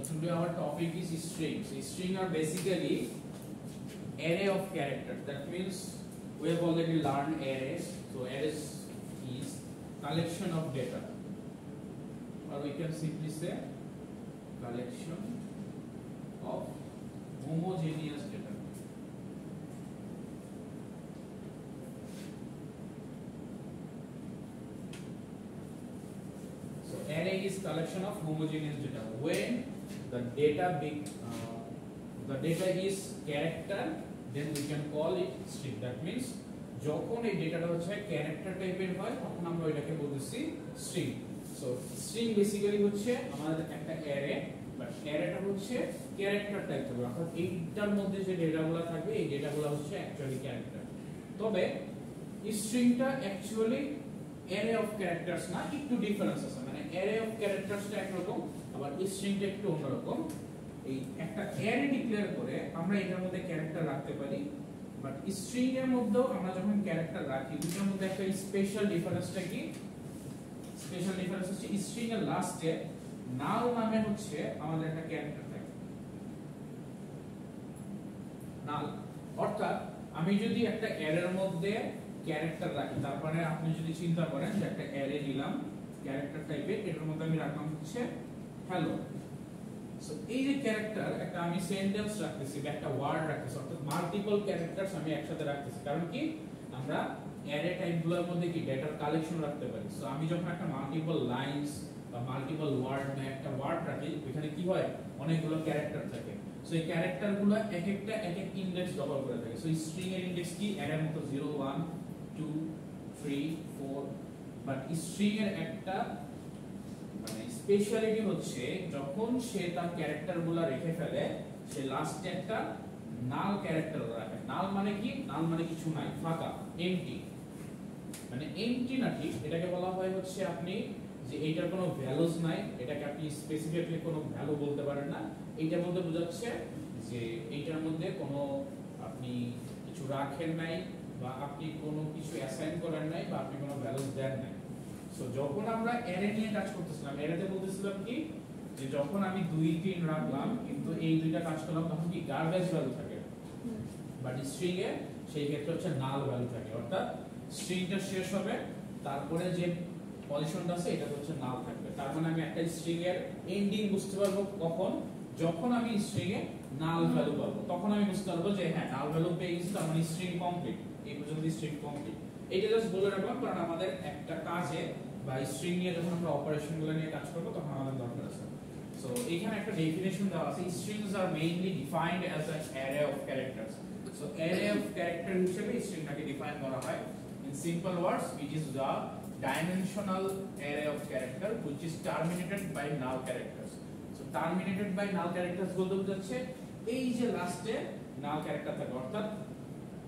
today our topic is strings. Strings are basically array of characters. That means we have already learned arrays. So arrays is collection of data, or we can simply say collection of homogeneous data. So array is collection of homogeneous data. When the data is character, then we can call it string. That means যখন এই ডেটাটা হচ্ছে character টাইপের হয় তখন আমরা এটাকে বলতেছি string. So string basically হচ্ছে আমাদের একটা অ্যারে, বাট অ্যারেটা হচ্ছে ক্যারেক্টার টাইপ হবে, অর্থাৎ এইটার মধ্যে যে ডেটাগুলো থাকবে এই ডেটাগুলো হচ্ছে অ্যাকচুয়ালি ক্যারেক্টার। তবে স্ট্রিংটা অ্যাকচুয়ালি অ্যারে অফ ক্যারেক্টারস না, একটু ডিফারেন্স আছে। মানে অ্যারে অফ ক্যারেক্টারসটা একরকম, আবার স্ট্রিংটা একটু অন্যরকম। এই একটা অ্যারে ডিক্লেয়ার করে আমরা এটার মধ্যে ক্যারেক্টার রাখতে পারি, বাট স্ট্রিং এর মধ্যেও আমরা যখন ক্যারেক্টার রাখি দুটোর মধ্যে একটা স্পেশাল ডিফারেন্সটা কি? স্পেশাল ডিফারেন্স হচ্ছে স্ট্রিং এর লাস্টে নাল নামে হচ্ছে আমাদের একটা ক্যারেক্টার থাকে, নাল। অর্থাৎ আমি যদি একটা অ্যারের মধ্যে ক্যারেক্টার রাখি, তারপরে আপনি যদি চিন্তা করেন যে একটা অ্যারে নিলাম ক্যারেক্টার টাইপের, এটার মধ্যে আমি রাখলাম হচ্ছে হ্যালো। সো এই যে ক্যারেক্টার, একটা আমি সেন্টেন্স রাখতেছি বা একটা ওয়ার্ড রাখতেছি, অর্থাৎ মাল্টিপল ক্যারেক্টারস আমি একসাথে রাখতেছি। কারণ কি আমরা অ্যারে টাইপগুলোর মধ্যে কি ডেটার কালেকশন রাখতে পারি। সো আমি যখন একটা মাল্টিপল লাইনস বা মাল্টিপল ওয়ার্ড বা একটা ওয়ার্ড রাখি, এখানে কি হয় অনেকগুলো ক্যারেক্টার থাকে। সো এই ক্যারেক্টারগুলো এক একটা এক এক ইনডেক্স দখল করে থাকে। সো স্ট্রিং এর ইনডেক্স কি অ্যারের মতো 0 1 2 3 4, বাট স্ট্রিং এর একটা মানে স্পেশালিটি হচ্ছে যখন সে তার ক্যারেক্টারগুলো রেখে ফেলে, সে লাস্টে একটা নাল ক্যারেক্টার রাখে। নাল মানে কি? নাল মানে কিছু নাই, ফাঁকা, এমটি। মানে এমটি না, ঠিক এটাকে বলা হয় হচ্ছে আপনি যে এইটার কোনো ভ্যালুস নাই, এটাকে আপনি স্পেসিফিকলি কোনো ভ্যালু বলতে পারেন না। এইটার মধ্যে বোঝাচ্ছে যে এইটার মধ্যে কোনো আপনি কিছু রাখেন নাই, বা আপনি কোনো কিছু অ্যাসাইন করেন নাই, বা আপনি কোনো ভ্যালুস দেন নাই। সো যখন আমরা অ্যারে নিয়ে কাজ করতেছিলাম, অ্যারেতে বলতেছিলাম কি যে যখন আমি 2 3 রাখলাম কিন্তু এই দুইটা কাজ করলাম, তখন কি গার্বেজ ভ্যালু থাকে, বাট স্ট্রিং এ সেই ক্ষেত্রে হচ্ছে নাল ভ্যালু থাকে। অর্থাৎ স্ট্রিংটা শেষ হবে, তারপরে যে পজিশনটা আছে এটা হচ্ছে নাল থাকবে। তার মানে আমি একটা স্ট্রিং এর এন্ডিং বুঝতে পারবো কখন? যখন আমি স্ট্রিং এ নাল ভ্যালু পাবো, তখন আমি বুঝতে পারবো যে হ্যাঁ নাল ভ্যালু পেয়ে গেছি, তার মানে স্ট্রিং কমপ্লিট। এই পর্যন্ত স্ট্রিং কমপ্লিট। এটা জাস্ট বলে রাখলাম, কারণ আমাদের একটা কাজে বা স্ট্রিং নিয়ে যখন আমরা অপারেশনগুলো নিয়ে কাজ করব তখন আমাদের দরকার আছে। সো এখানে একটা ডেফিনিশন দেওয়া আছে, স্ট্রিংস আর mainly defined as an array of characters. So array of character হিসেবে স্ট্রিংটাকে ডিফাইন করা হয়। In simple words, it is the dimensional array of character which is terminated by null characters. So terminated by null characters বলতে বোঝাচ্ছে এই যে লাস্টে null character থাকে, অর্থাৎ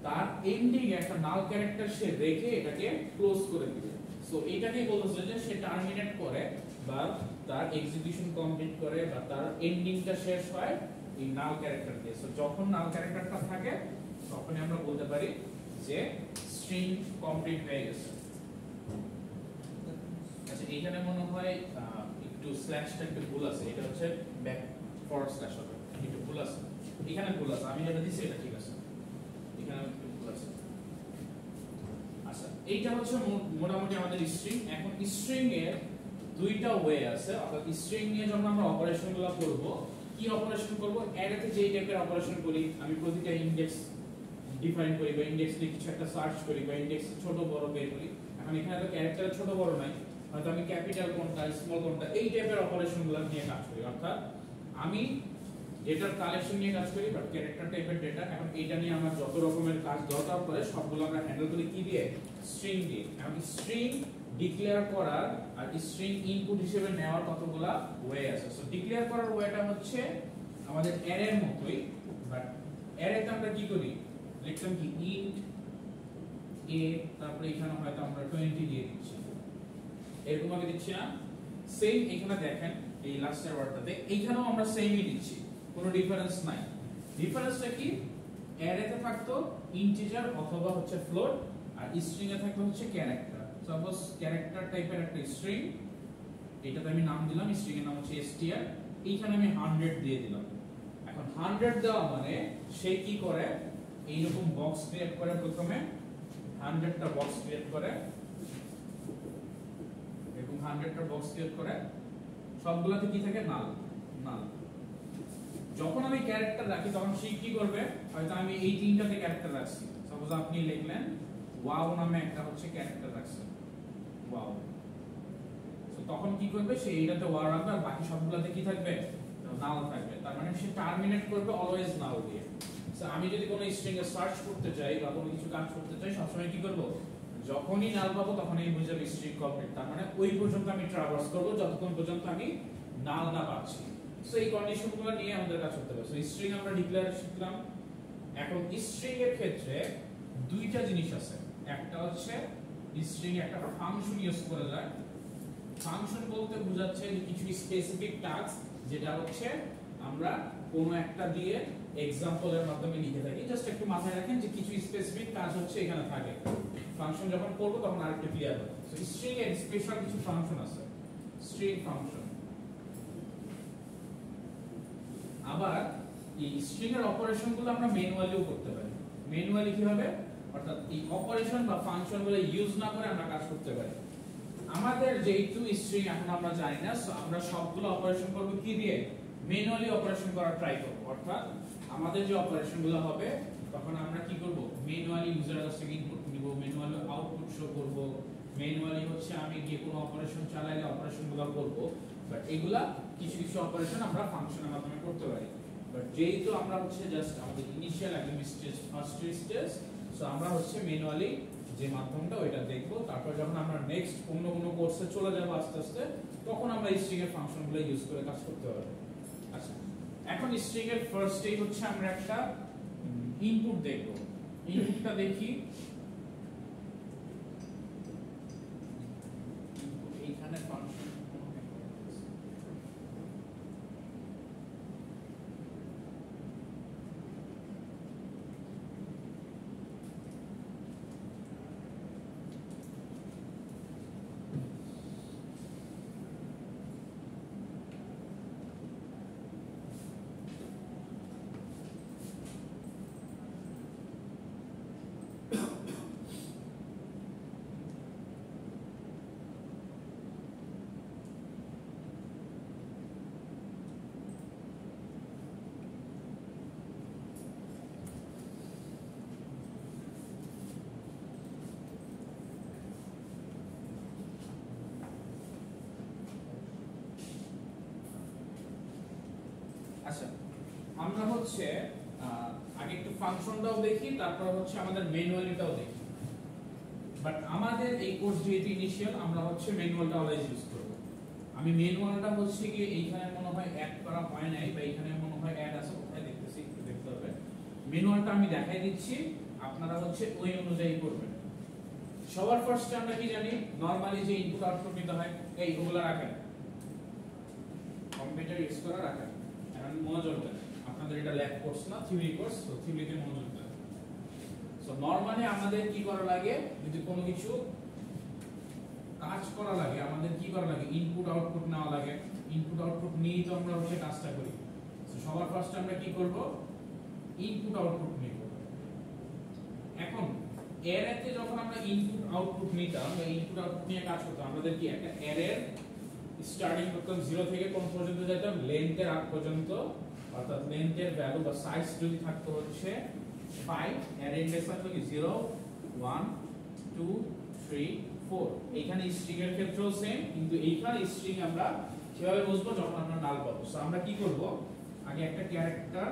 তার এন্ডিং একটা নাল ক্যারেক্টার সে রেখে এটাকে ক্লোজ করে দিবে। সো এটাকেই বলতেছে যে সে টার্মিনেট করে বা তার এক্সিকিউশন কমপ্লিট করে বা তার এন্ডিংটা শেষ হয় এই নাল ক্যারেক্টার দিয়ে। সো যখন নাল ক্যারেক্টারটা থাকে তখনই আমরা বলতে পারি যে স্ট্রিং কমপ্লিট হয়ে গেছে। আচ্ছা, এখানে মনে হয় একটু স্ল্যাশটা একটু ভুল আছে, এটা হচ্ছে ব্যাক ফরওয়ার্ড স্ল্যাশ হবে, একটু ভুল আছে এখানে, ভুল আছে। আমি যেটা দিছি এটা ঠিক আছে, এখানে একটু ভুল আছে। আচ্ছা, এইটা হচ্ছে মোটামুটি আমাদের স্ট্রিং। এখন স্ট্রিং এর দুইটা ওয়ে আছে, অর্থাৎ স্ট্রিং নিয়ে যখন আমরা অপারেশনগুলো করব, কি অপারেশন করব? অ্যারেতে যেই টাইপের অপারেশন করি, আমি প্রতিটা ইনডেক্স ডিফাইন করি বা ইনডেক্স দিয়ে কিছু একটা সার্চ করি বা ইনডেক্স ছোট বড় বের করি। এখন এখানে তো ক্যারেক্টার ছোট বড় নাই, হয়তো আমি ক্যাপিটাল কোনটা স্মল কোনটা এই টাইপের অপারেশনগুলো নিয়ে কাজ করি। অর্থাৎ আমি ডেটার কালেকশন নিয়ে কাজ করি, বাট ক্যারেক্টার টাইপের ডেটা। এখন এইটা নিয়ে আমার যত রকমের কাজ দরকার পড়ে সবগুলো আমরা হ্যান্ডেল করি কি দিয়ে? স্ট্রিং দিয়ে। এখন স্ট্রিং ডিক্লেয়ার করার আর স্ট্রিং ইনপুট হিসেবে নেওয়ার কতগুলা ওয়ে আছে। সো ডিক্লেয়ার করার ওয়েটা হচ্ছে আমাদের অ্যারের মতোই, বাট অ্যারেতে আমরা কি করি? লিখলাম কি ইন্ট এ, তারপরে এখানে হয়তো আমরা 20 দিয়ে দিচ্ছি, এরকম ভাবে দিচ্ছি না? সেম এখানে দেখেন এই লাস্টের ওয়ার্ডটাতে এইখানেও আমরা সেমই দিচ্ছি, কোনো ডিফারেন্স নাই। ডিফারেন্সটা কি? অ্যারেতে থাকতো ইন্টিজার অথবা হচ্ছে ফ্লোট, আর স্ট্রিং এ থাকতো হচ্ছে ক্যারেক্টার। সাপোজ ক্যারেক্টার টাইপের একটা স্ট্রিং, এটাতে আমি নাম দিলাম, স্ট্রিং এর নাম হচ্ছে str, এইখানে আমি 100 দিয়ে দিলাম। এখন 100 দেওয়া মানে সে কি করে, এইরকম বক্স ক্রিয়েট করে, প্রথমে 100টা বক্স ক্রিয়েট করে, এরকম 100টা বক্স ক্রিয়েট করে, সবগুলোতে কি থাকে, নাল নাল। যখন আমি ক্যারেক্টার রাখি তখন সে কি করবে, হয়তো আমি এই তিনটাতে ক্যারেক্টার রাখছি, সাপোজ আপনি লিখলেন ওয়াও নামে একটা হচ্ছে ক্যারেক্টার রাখছেন, ওয়াও, তো তখন কি করবে, সে এইটাতে ওয়াও রাখবে আর বাকি সবগুলোতে কি থাকবে, নাল থাকবে। তার মানে সে টার্মিনেট করবে অলওয়েজ নাল দিয়ে। সো আমি যদি কোনো স্ট্রিং এ সার্চ করতে চাই বা কোনো কিছু কাজ করতে চাই, সবসময় কি করব, যখনই নাল পাবো তখনই বুঝে স্ট্রিং কমপ্লিট। তার মানে ওই পর্যন্ত আমি ট্রাভার্স করব যতক্ষণ পর্যন্ত আমি নাল না পাচ্ছি। সো এই কন্ডিশনগুলো নিয়ে আমাদের কাজ করতে হবে। সো স্ট্রিং আমরা ডিক্লেয়ার শিখলাম। এখন স্ট্রিং এর ক্ষেত্রে দুইটা জিনিস আছে। একটা হচ্ছে স্ট্রিং এ একটা ফাংশন ইউজ করা যায়। ফাংশন বলতে বোঝাচ্ছে যে কিছু স্পেসিফিক টাস্ক, যেটা হচ্ছে আমরা কোনো একটা দিয়ে এক্সাম্পলের মাধ্যমে লিখে থাকি। জাস্ট একটু মাথায় রাখেন যে কিছু স্পেসিফিক কাজ হচ্ছে এখানে থাকে। ফাংশন যখন করব তখন আরেকটু ক্লিয়ার হবে। সো স্ট্রিং এর স্পেশাল কিছু ফাংশন আছে, স্ট্রিং ফাংশন। আবার এই স্ট্রিং এর অপারেশনগুলো আমরা ম্যানুয়ালিও করতে পারি। ম্যানুয়ালি কিভাবে, অর্থাৎ এই অপারেশন বা ফাংশনগুলো ইউজ না করে আমরা কাজ করতে পারি। আমাদের যেহেতু স্ট্রিং এখন আমরা জানি না, সো আমরা সবগুলো অপারেশন করব কি দিয়ে, ম্যানুয়ালি অপারেশন করার ট্রাই করব। অর্থাৎ আমাদের যে অপারেশনগুলো হবে তখন আমরা কি করব, ম্যানুয়ালি ইউজার কাছ থেকে ইনপুট নিব, ম্যানুয়ালি আউটপুট শো করব, ম্যানুয়ালি হচ্ছে আমি গিয়ে কোনো অপারেশন চালাইলে অপারেশনগুলো করব। বাট এগুলা কিছু কিছু অপারেশন আমরা ফাংশনের মাধ্যমে করতে পারি। বাট যেহেতু আমরা হচ্ছে জাস্ট আমাদের ইনিশিয়াল একদম স্টেজ, ফার্স্ট স্টেজ, সো আমরা হচ্ছে ম্যানুয়ালি যে মাধ্যমটা ওইটা দেখব। তারপর যখন আমরা নেক্সট অন্য কোনো কোর্সে চলে যাব আস্তে আস্তে, তখন আমরা স্ট্রিং এর ফাংশনগুলো ইউজ করে কাজ করতে পারবো। আচ্ছা, এখন স্ট্রিং এর ফার্স্ট স্টেজ হচ্ছে আমরা একটা ইনপুট দেখব। ইনপুটটা দেখি, এইখানে ফাংশন আচ্ছা, আমরা হচ্ছে আগে একটু ফাংশনটাও দেখি, তারপর হচ্ছে আমাদের ম্যানুয়ালিটাও দেখি। বাট আমাদের এই কোর্স যেহেতু ইনিশিয়াল, আমরা হচ্ছে ম্যানুয়ালটা অলওয়েজ ইউজ করব। আমি ম্যানুয়ালটা হচ্ছে কি এইখানে মনে হয় অ্যাড করা হয় নাই, বা এইখানে মনে হয় অ্যাড আছে, কোথায় দেখতেছি একটু দেখতে হবে। ম্যানুয়ালটা আমি দেখাই দিচ্ছি, আপনারা হচ্ছে ওই অনুযায়ী করবেন। সবার ফার্স্টে আমরা কি জানি, নরমালি যে ইনপুট আউটপুট নিতে হয়, এই ওগুলা রাখেন, কম্পিউটার ইউজ করা রাখেন। মনোযোগ দেন, আপনাদের এটা ল্যাব কোর্স না, থিওরি কোর্স, তো থিওরিতে মনোযোগ দেন। সো নরমালি আমাদের কি করা লাগে, যদি কোনো কিছু কাজ করা লাগে আমাদের কি করা লাগে, ইনপুট আউটপুট নেওয়া লাগে। ইনপুট আউটপুট নিয়েই তো আমরা হচ্ছে কাজটা করি। সো সবার ফার্স্টে আমরা কি করব, ইনপুট আউটপুট নিব। এখন অ্যারেতে যখন আমরা ইনপুট আউটপুট নিতাম বা ইনপুট আউটপুট নিয়ে কাজ করতাম, আমাদের কি একটা অ্যারের স্টার্টিং করতাম 0 থেকে কোন পর্যন্ত যেতাম, লেন্থের আগ পর্যন্ত। অর্থাৎ লেন্থের ভ্যালু বা সাইজ যদি থাকতো হচ্ছে 5, অ্যারে ইন্ডেক্স থাকতো কি 0 1 2 3 4। এইখানে স্ট্রিং এর ক্ষেত্রেও সেম, কিন্তু এইখানে স্ট্রিং আমরা কিভাবে বুঝবো, যখন আমরা নাল পাবো। সো আমরা কি করব, আগে একটা ক্যারেক্টার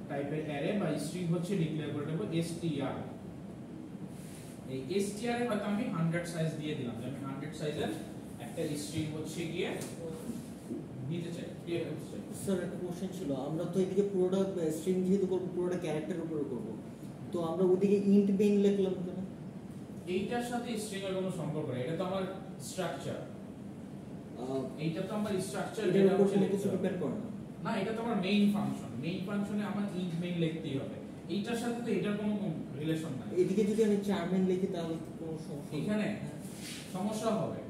টাইপের অ্যারে বা স্ট্রিং হচ্ছে ডিক্লেয়ার করে দেব str। এই str এ হয়তো আমি 100 সাইজ দিয়ে দিলাম, যে আমি 100 সাইজের একটা স্ট্রিং হচ্ছে গিয়ে নিতে চাই, ক্লিয়ার হচ্ছে। স্যার একটা কোশ্চেন ছিল, আমরা তো এদিকে পুরোটা স্ট্রিং যেহেতু করব, পুরোটা ক্যারেক্টারের উপরে করব, তো আমরা ওদিকে ইন্ট মেইন লিখলাম কেন? এইটার সাথে স্ট্রিং এর কোনো সম্পর্ক নেই, এটা তো আমার স্ট্রাকচার। এইটা তো আমার স্ট্রাকচার, যেটা হচ্ছে কিছু ডিপেন্ড করে না। না, এটা তো আমার মেইন ফাংশন। মেইন ফাংশনে আমার ইন্ট মেইন লিখতেই হবে, এইটার সাথে তো এটার কোনো রিলেশন নাই। এদিকে যদি আমি চারমেন লিখি তাহলে কোনো সমস্যা এখানে সমস্যা হবে।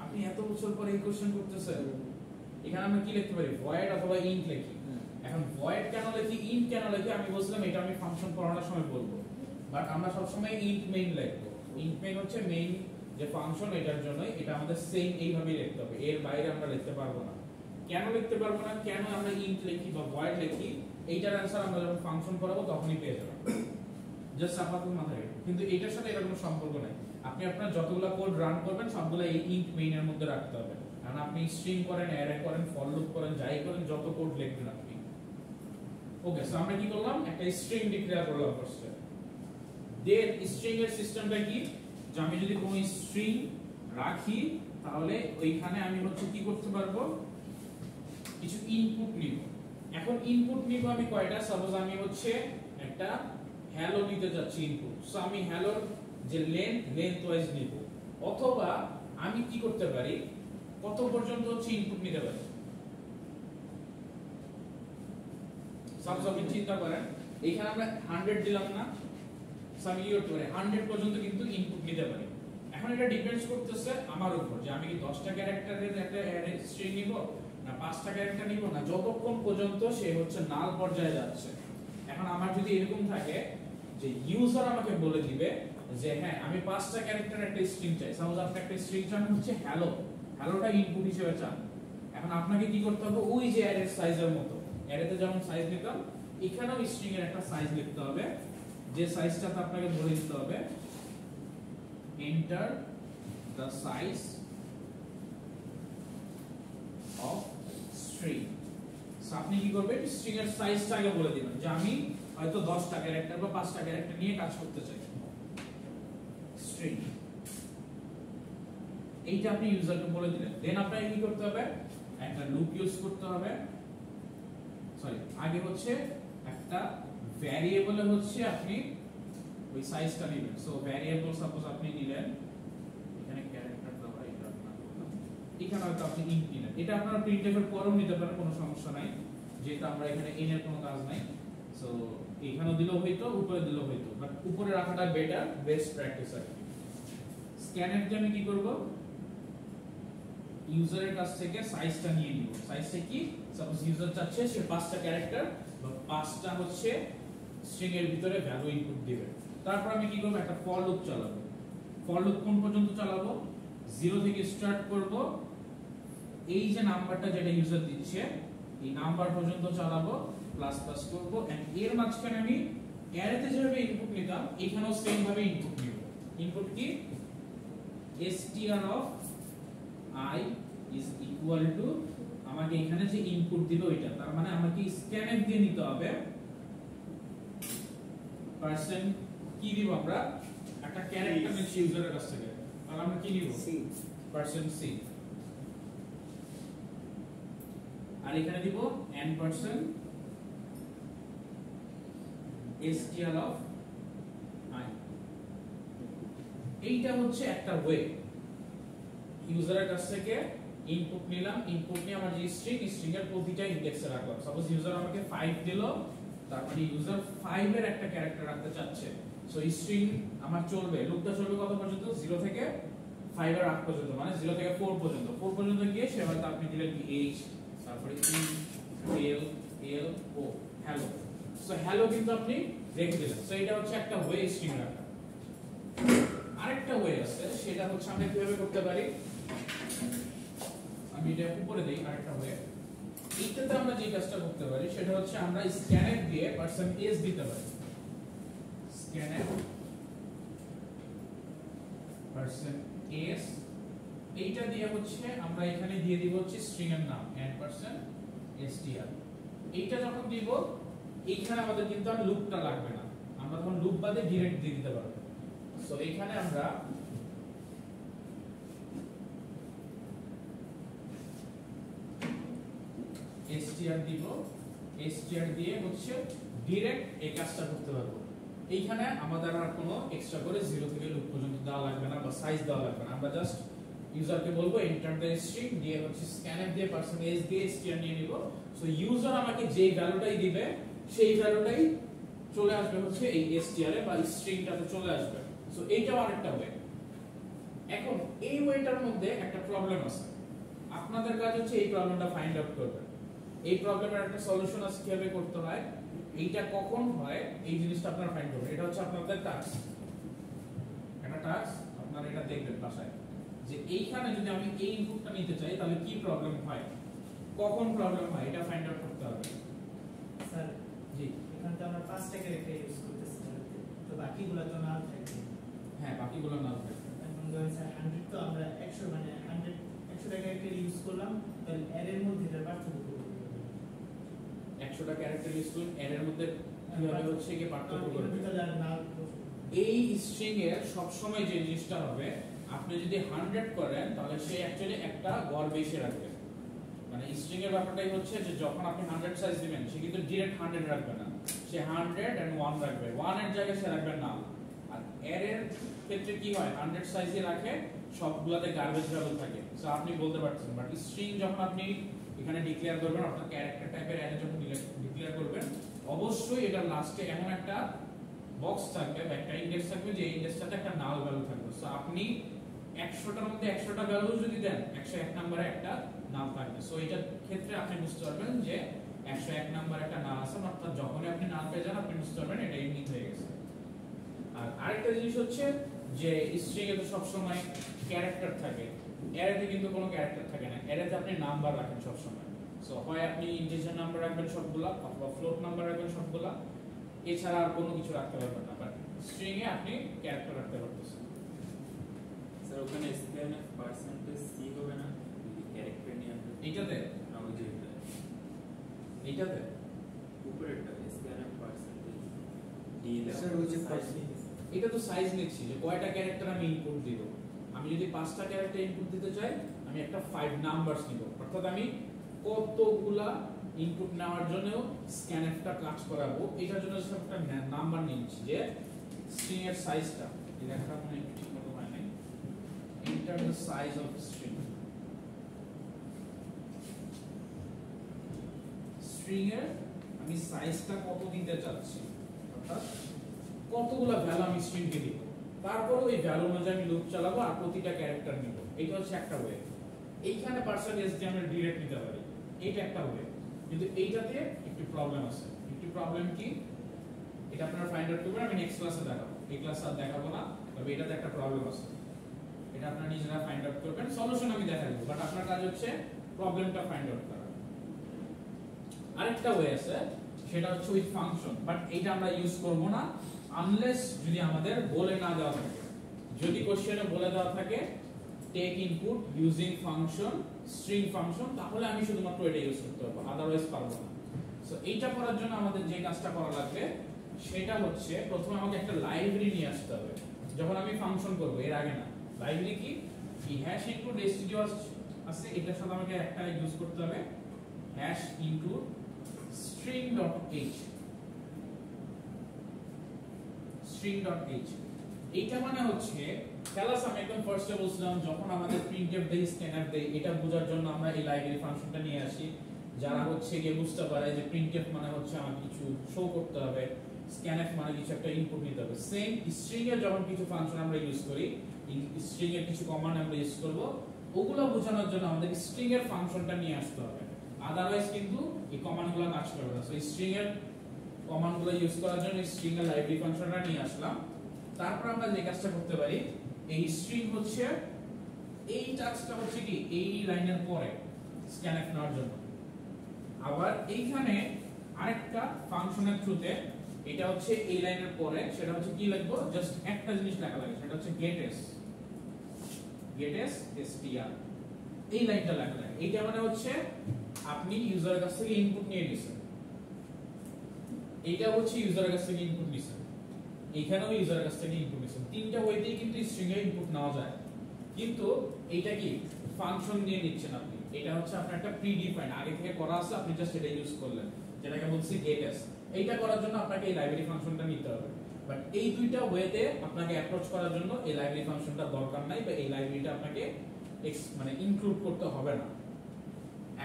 আপনি এত বছর পরে এই কোশ্চেন করতেছেন, এখানে আমরা কি লিখতে পারি ভয়েড অথবা ইন্ট লিখি। এখন ভয়েড কেন লিখি ইন্ট কেন লিখি আমি বলছিলাম এটা আমি ফাংশন পড়ানোর সময় বলবো, বাট আমরা সব সময় ইন্ট মেইন লিখবো। ইন্ট মেইন হচ্ছে মেইন যে ফাংশন, এটার জন্য এটা আমাদের সেম এইভাবেই লিখতে হবে, এর বাইরে আমরা লিখতে পারবো না। কেন লিখতে পারবো না, কেন আমরা ইন্ট লিখি বা ভয়েড লিখি, এইটার অ্যানসার আমরা যখন ফাংশন পড়াবো তখনই পেয়ে যাবো, জাস্ট আপাতত মাথায় রাখবেন। কিন্তু এটার সাথে এর কোনো সম্পর্ক নাই। আপনি আপনার যতগুলো কোড রান করবেন সবগুলো এই ইন্ট মেইনের মধ্যে রাখতে হবে। কারণ আপনি স্ট্রিং করেন, অ্যারে করেন, ফর লুপ করেন, যাই করেন, যত কোড লিখবেন আপনি। ওকে, সো আমরা কি করলাম, একটা স্ট্রিং ডিক্লেয়ার করলাম ফার্স্টে। দেন স্ট্রিং এর সিস্টেমটা কি, যে আমি যদি কোনো স্ট্রিং রাখি তাহলে ওইখানে আমি হচ্ছে কি করতে পারবো, কিছু ইনপুট নিব। এখন ইনপুট নিব আমি কয়টা, সাপোজ আমি হচ্ছে একটা হ্যালো নিতে যাচ্ছি ইনপুট, সো আমি হ্যালোর যে লেন্থ ওয়াইজ নিব, অথবা আমি কি করতে পারি কত পর্যন্ত হচ্ছে ইনপুট নিতে পারি। সাপোজ আপনি চিন্তা করেন এইখানে আমরা 100 দিলাম না, সো আমি কি করতে পারি 100 পর্যন্ত কিন্তু ইনপুট নিতে পারি। এখন এটা ডিপেন্ডস করতেছে আমার উপর, যে আমি কি 10টা ক্যারেক্টারের একটা অ্যারে স্ট্রিং নিব, না 5টা ক্যারেক্টার নিব, না যতক্ষণ পর্যন্ত সে হচ্ছে নাল পর্যায়ে যাচ্ছে। এখন আমার যদি এরকম থাকে যে ইউজার আমাকে বলে দিবে যে হ্যাঁ আমি 5টা ক্যারেক্টারের একটা স্ট্রিং চাই, সাপোজ আপনি একটা স্ট্রিং চান হচ্ছে হ্যালো, হ্যালোটা ইনপুট হিসেবে চান। এখন আপনাকে কি করতে হবে, ওই যে অ্যারের সাইজের মতো, অ্যারেতে যেমন সাইজ নিতাম এখানেও স্ট্রিং এর একটা সাইজ লিখতে হবে, যে সাইজটাতে আপনাকে বলে দিতে হবে enter the size of string। So আপনি কি করবেন, স্ট্রিং এর সাইজটা আগে বলে দিবেন, যে আমি হয়তো 10টা ক্যারেক্টার বা 5টা ক্যারেক্টার নিয়ে কাজ করতে চাই স্ট্রিং, এইটা আপনি ইউজারকে বলে দিলেন। দেন আপনাকে কি করতে হবে, একটা লুপ ইউজ করতে হবে, সরি আগে হচ্ছে একটা ভ্যারিয়েবলে হচ্ছে আপনি ওই সাইজটা নেবেন। সো ভ্যারিয়েবল সাপোজ আপনি নিলেন, এখানে ক্যারেক্টার দেওয়া, এটা আপনার এখানে হয়তো আপনি ইন্ট নিলেন, এটা আপনারা প্রিন্টএফ এর পরেও নিতে পারেন, কোনো সমস্যা নাই, যেহেতু আমরা এখানে n এর কোনো কাজ নাই। সো এখানেও দিলেও হইতো, উপরে দিলেও হইতো, বাট উপরে রাখাটা বেটার, বেস্ট প্র্যাকটিস আর কি। স্ক্যানের দিয়ে আমি কি করব, ইউজারের কাছ থেকে সাইজটা নিয়ে নিব। সাইজটা কি, সাপোজ ইউজার চাচ্ছে সে 5টা ক্যারেক্টার বা 5টা হচ্ছে স্ট্রিং এর ভিতরে ভ্যালু ইনপুট দিবে। তারপর আমি কি করব, একটা ফর লুপ চালাবো। ফর লুপ কোন পর্যন্ত চালাবো, 0 থেকে স্টার্ট করব, এই যে নাম্বারটা যেটা ইউজার দিচ্ছে এই নাম্বার পর্যন্ত চালাবো, প্লাস প্লাস করব, এন্ড এর মাঝখানে আমি অ্যারেতে যেভাবে ইনপুট নিতাম এখানেও সেম ভাবে ইনপুট নিব। ইনপুট কি, str of I is equal to, আমাকে এখানে যে ইনপুট দিল ওইটা, তার মানে আমাকে স্ক্যানএফ দিয়ে নিতে হবে পার্সেন্ট কি দিব, আমরা একটা ক্যারেক্টার নিচ্ছি ইউজারের কাছ থেকে, তাহলে আমরা কি নিব পার্সেন্ট c, আর এখানে দিব n% str of I। এইটা হচ্ছে একটা ওয়ে, ইউজারের কাছ থেকে ইনপুট নিলাম, ইনপুট নিয়ে আমার যে স্ট্রিং এর প্রতিটা ইনডেক্সে রাখলাম। সাপোজ ইউজার আমাকে 5 দিল, তার মানে ইউজার 5 এর একটা ক্যারেক্টার রাখতে চাচ্ছে, সো স্ট্রিং আমার চলবে, লুপটা চলবে কত পর্যন্ত, 0 থেকে 5 এর আগ পর্যন্ত, মানে 0 থেকে 4 পর্যন্ত। 4 পর্যন্ত গিয়ে সে হয়তো আপনি দিলেন কি h, তারপরে l o hello, so hello কিন্তু আপনি রেখে দিলেন। সো এটা হচ্ছে একটা ওয়ে স্ট্রিং রাখা। আরেকটা ওয়ে আছে, সেটা হচ্ছে আমরা কিভাবে করতে পারি, আমি এটা উপরে দেই। আরেকটা ওয়ে, এইটাতে আমরা যে কাজটা করতে পারি সেটা হচ্ছে আমরা স্ক্যানএফ দিয়ে %s দিতে পারি। স্ক্যানএফ %s, এইটা দিয়ে হচ্ছে আমরা এখানে দিয়ে দিব হচ্ছে স্ট্রিং এর নাম n%str। এইটা যখন দিব এইখানে আমাদের কিন্তু আর লুপটা লাগবে না, আমরা তখন লুপ বাদে ডাইরেক্ট দিয়ে দিতে পারবো। সো এখানে আমরা str দিব, str দিয়ে হচ্ছে ডাইরেক্ট এই কাজটা করতে পারবো। এইখানে আমাদের আর কোনো এক্সট্রা করে 0 থেকে লুপ পর্যন্ত দেওয়া লাগবে না বা সাইজ দেওয়া লাগবে না, আমরা জাস্ট ইউজারকে বলবো এন্টার দ্য স্ট্রিং দিয়ে হচ্ছে স্ক্যানএফ দিয়ে %s দিয়ে str নিয়ে নিব। সো ইউজার আমাকে যেই ভ্যালুটাই দিবে সেই ভ্যালুটাই চলে আসবে হচ্ছে এই str এ বা স্ট্রিংটাতে চলে আসবে। সো এইটাও আরেকটা ওয়ে। এখন এই ওয়েটার মধ্যে একটা প্রবলেম আছে, আপনাদের কাজ হচ্ছে এই প্রবলেমটা ফাইন্ড আউট করবে। এই প্রবলেমের একটা সলিউশন আছে কিভাবে করতে হয়, এইটা কখন হয় এই জিনিসটা আপনারা ফাইন্ড করবেন। এটা হচ্ছে আপনাদের টাস্ক, একটা টাস্ক আপনারা এটা দেখবেন বাসায় যে এইখানে যদি আমি এই ইনপুটটা নিতে চাই তাহলে কি প্রবলেম হয়, কখন প্রবলেম হয়, এটা ফাইন্ড আউট করতে হবে। স্যার জি এখানে তো আমরা 5টা ক্যারেক্টার ইউজ করতেছি, তো বাকিগুলো তো নাল থাকবে। হ্যাঁ, বাকিগুলো না হবে। এখন ধরেন স্যার 100 তো আমরা 100 মানে 100টা ক্যারেক্টার ইউজ করলাম, তাহলে এর মধ্যে এটা পার্থক্য করব। 100টা ক্যারেক্টার ইউজ করুন, এর মধ্যে কিভাবে হচ্ছে কি পার্থক্য করবে। এই স্ট্রিং এর সব সময় যে জিনিসটা হবে, আপনি যদি 100 করেন তাহলে সে অ্যাকচুয়ালি একটা গড় বেশি রাখবে। মানে স্ট্রিং এর ব্যাপারটাই হচ্ছে যে যখন আপনি 100 সাইজ দিবেন সে কিন্তু ডাইরেক্ট 100 রাখবে না, সে 100 এন্ড 1 রাখবে, 1 এর জায়গায় সে রাখবে না। আর এর ক্ষেত্রে কি হয়, 100 সাইজে রাখে, সবগুলাতে গার্বেজ ভ্যালু থাকে, সো আপনি বলতে পারছেন। বাট স্ট্রিং যখন আপনি এখানে ডিক্লেয়ার করবেন, আপনার ক্যারেক্টার টাইপের অ্যারে যখন ডিক্লেয়ার করবেন, অবশ্যই এটা লাস্টে এমন একটা বক্স থাকবে বা একটা ইন্ডেক্স থাকবে যে ইন্ডেক্সটাতে একটা নাল ভ্যালু থাকবে। সো আপনি 100টার মধ্যে 100টা ভ্যালু যদি দেন, 101 নম্বরে একটা নাল থাকবে। সো এটার ক্ষেত্রে আপনি বুঝতে পারবেন যে 101 নম্বরে একটা নাল আছে, অর্থাৎ যখনই আপনি নাল পেয়ে যান আপনি বুঝতে পারবেন এটা ইউনিক হয়ে গেছে। আর আরেকটা জিনিস হচ্ছে যে স্ট্রিং এ তো সব সময় ক্যারেক্টার থাকে, অ্যারেতে কিন্তু কোনো ক্যারেক্টার থাকে না, অ্যারেতে আপনি নাম্বার রাখেন সব সময়। সো হয় আপনি ইন্টিজার নাম্বার রাখবেন সবগুলা, অথবা ফ্লোট নাম্বার রাখবেন সবগুলা, এছাড়া আর কোনো কিছু রাখতে পারবেন না। বাট স্ট্রিং এ আপনি ক্যারেক্টার রাখতে পারতেছেন। স্যার ওখানে স্ক্যানএফ পার্সেন্টেজ সি হবে না যদি ক্যারেক্টার নিয়ে আসবে? এইটাতে না, ওই যে এইটাতে উপরেরটা স্ক্যানএফ পার্সেন্টেজ ডি স্যার ওই যে এটা তো সাইজ নিচ্ছি যে কয়টা ক্যারেক্টার আমি ইনপুট দিব। আমি যদি 5টা ক্যারেক্টার ইনপুট দিতে চাই আমি একটা 5 নাম্বারস নিব, অর্থাৎ আমি কতগুলা ইনপুট নেওয়ার জন্য স্ক্যানএফটা কাজ করাবো, এটার জন্য একটা নাম্বার নিচ্ছি যে স্ট্রিং এর সাইজটা। এই লেখাটা মনে একটু ঠিক মতো হয় নাই, enter the size of string. String এর আমি সাইজটা কত দিতে চাচ্ছি, অর্থাৎ কতগুলা ভ্যালু আমি স্ট্রিংকে দিব, তারপর ওই ভ্যালু অনুযায়ী আমি লুপ চালাবো আর প্রতিটা ক্যারেক্টার নিব। এটা হচ্ছে একটা ওয়ে। এইখানে পার্সেন্টেজ দিয়ে আমরা ডিরেক্ট নিতে পারি, এইটা একটা ওয়ে। কিন্তু এইটাতে একটু প্রবলেম আছে। একটু প্রবলেম কি, এটা আপনারা ফাইন্ড আউট করবেন, আমি নেক্সট ক্লাসে দেখাবো, এই ক্লাসে আর দেখাবো না, তবে এটাতে একটা প্রবলেম আছে, এটা আপনারা নিজেরা ফাইন্ড আউট করবেন। সলিউশন আমি দেখা দেব, বাট আপনার কাজ হচ্ছে প্রবলেমটা ফাইন্ড আউট করা। আরেকটা ওয়ে আছে, সেটা হচ্ছে উইথ ফাংশন, বাট এইটা আমরা ইউজ করব না আনলেস যদি আমাদের বলে না দেওয়া থাকে। যদি কোশ্চেনে বলে দেওয়া থাকে take input using function string function, তাহলে আমি শুধুমাত্র এটা ইউজ করতে পারবো, আদারওয়াইজ পারবো না। সো এইটা করার জন্য আমাদের যে কাজটা করা লাগবে সেটা হচ্ছে প্রথমে আমাকে একটা লাইব্রেরি নিয়ে আসতে হবে যখন আমি ফাংশন করব, এর আগে না। লাইব্রেরি কি হ্যাশ ইনক্লুড stdio আছে, এটার সাথে আমাকে একটা ইউজ করতে হবে, হ্যাশ ইনক্লুড string.h। string.h এইটা মানে হচ্ছে ক্লাস আমি একদম ফার্স্টে বলছিলাম যখন আমাদের printf দেই scanf দেই, এটা বোঝার জন্য আমরা এই লাইব্রেরি ফাংশনটা নিয়ে আসি। যারা হচ্ছে গিয়ে বুঝতে পারে যে printf মানে হচ্ছে আমাকে কিছু শো করতে হবে, scanf মানে কিছু একটা ইনপুট নিতে হবে। সেম স্ট্রিং এর যখন কিছু ফাংশন আমরা ইউজ করি, স্ট্রিং এর কিছু কমান্ড আমরা ইউজ করব, ওগুলো বোঝানোর জন্য আমাদের স্ট্রিং এর ফাংশনটা নিয়ে আসতে হবে, আদারওয়াইজ কিন্তু এই কমান্ডগুলো কাজ করবে না। সো স্ট্রিং এর কমান্ডগুলো ইউজ করার জন্য স্ট্রিং এর লাইব্রেরি ফাংশনটা নিয়ে আসলাম। তারপর আমরা যে কাজটা করতে পারি, এই স্ট্রিং হচ্ছে এই টাস্কটা হচ্ছে কি এই লাইনের পরে scanf নেওয়ার জন্য, আবার এইখানে আরেকটা ফাংশনের থ্রুতে এটা হচ্ছে এই লাইনের পরে, সেটা হচ্ছে কি লিখবো, জাস্ট একটা জিনিস লেখা লাগে, সেটা হচ্ছে getS str, এই লাইনটা লেখা লাগে। এইটা মানে হচ্ছে আপনি ইউজারের কাছ থেকে ইনপুট নিয়ে নিছেন, এইটা হচ্ছে ইউজারের কাছ থেকে ইনপুট নিছেন, এইখানেও ইউজারের কাছ থেকে ইনপুট নিছেন। তিনটা ওয়েতেই কিন্তু স্ট্রিং এ ইনপুট নেওয়া যায়, কিন্তু এইটা কি ফাংশন দিয়ে নিচ্ছেন আপনি। এটা হচ্ছে আপনার একটা প্রিডিফাইন্ড আগে থেকে করা আছে, আপনি জাস্ট এটা ইউজ করলেন, যেটাকে বলছি getS। এইটা করার জন্য আপনাকে এই লাইব্রেরি ফাংশনটা নিতে হবে, বাট এই দুইটা ওয়েতে আপনাকে অ্যাপ্রোচ করার জন্য এই লাইব্রেরি ফাংশনটা দরকার নাই, বা এই লাইব্রেরিটা আপনাকে মানে ইনক্লুড করতে হবে না।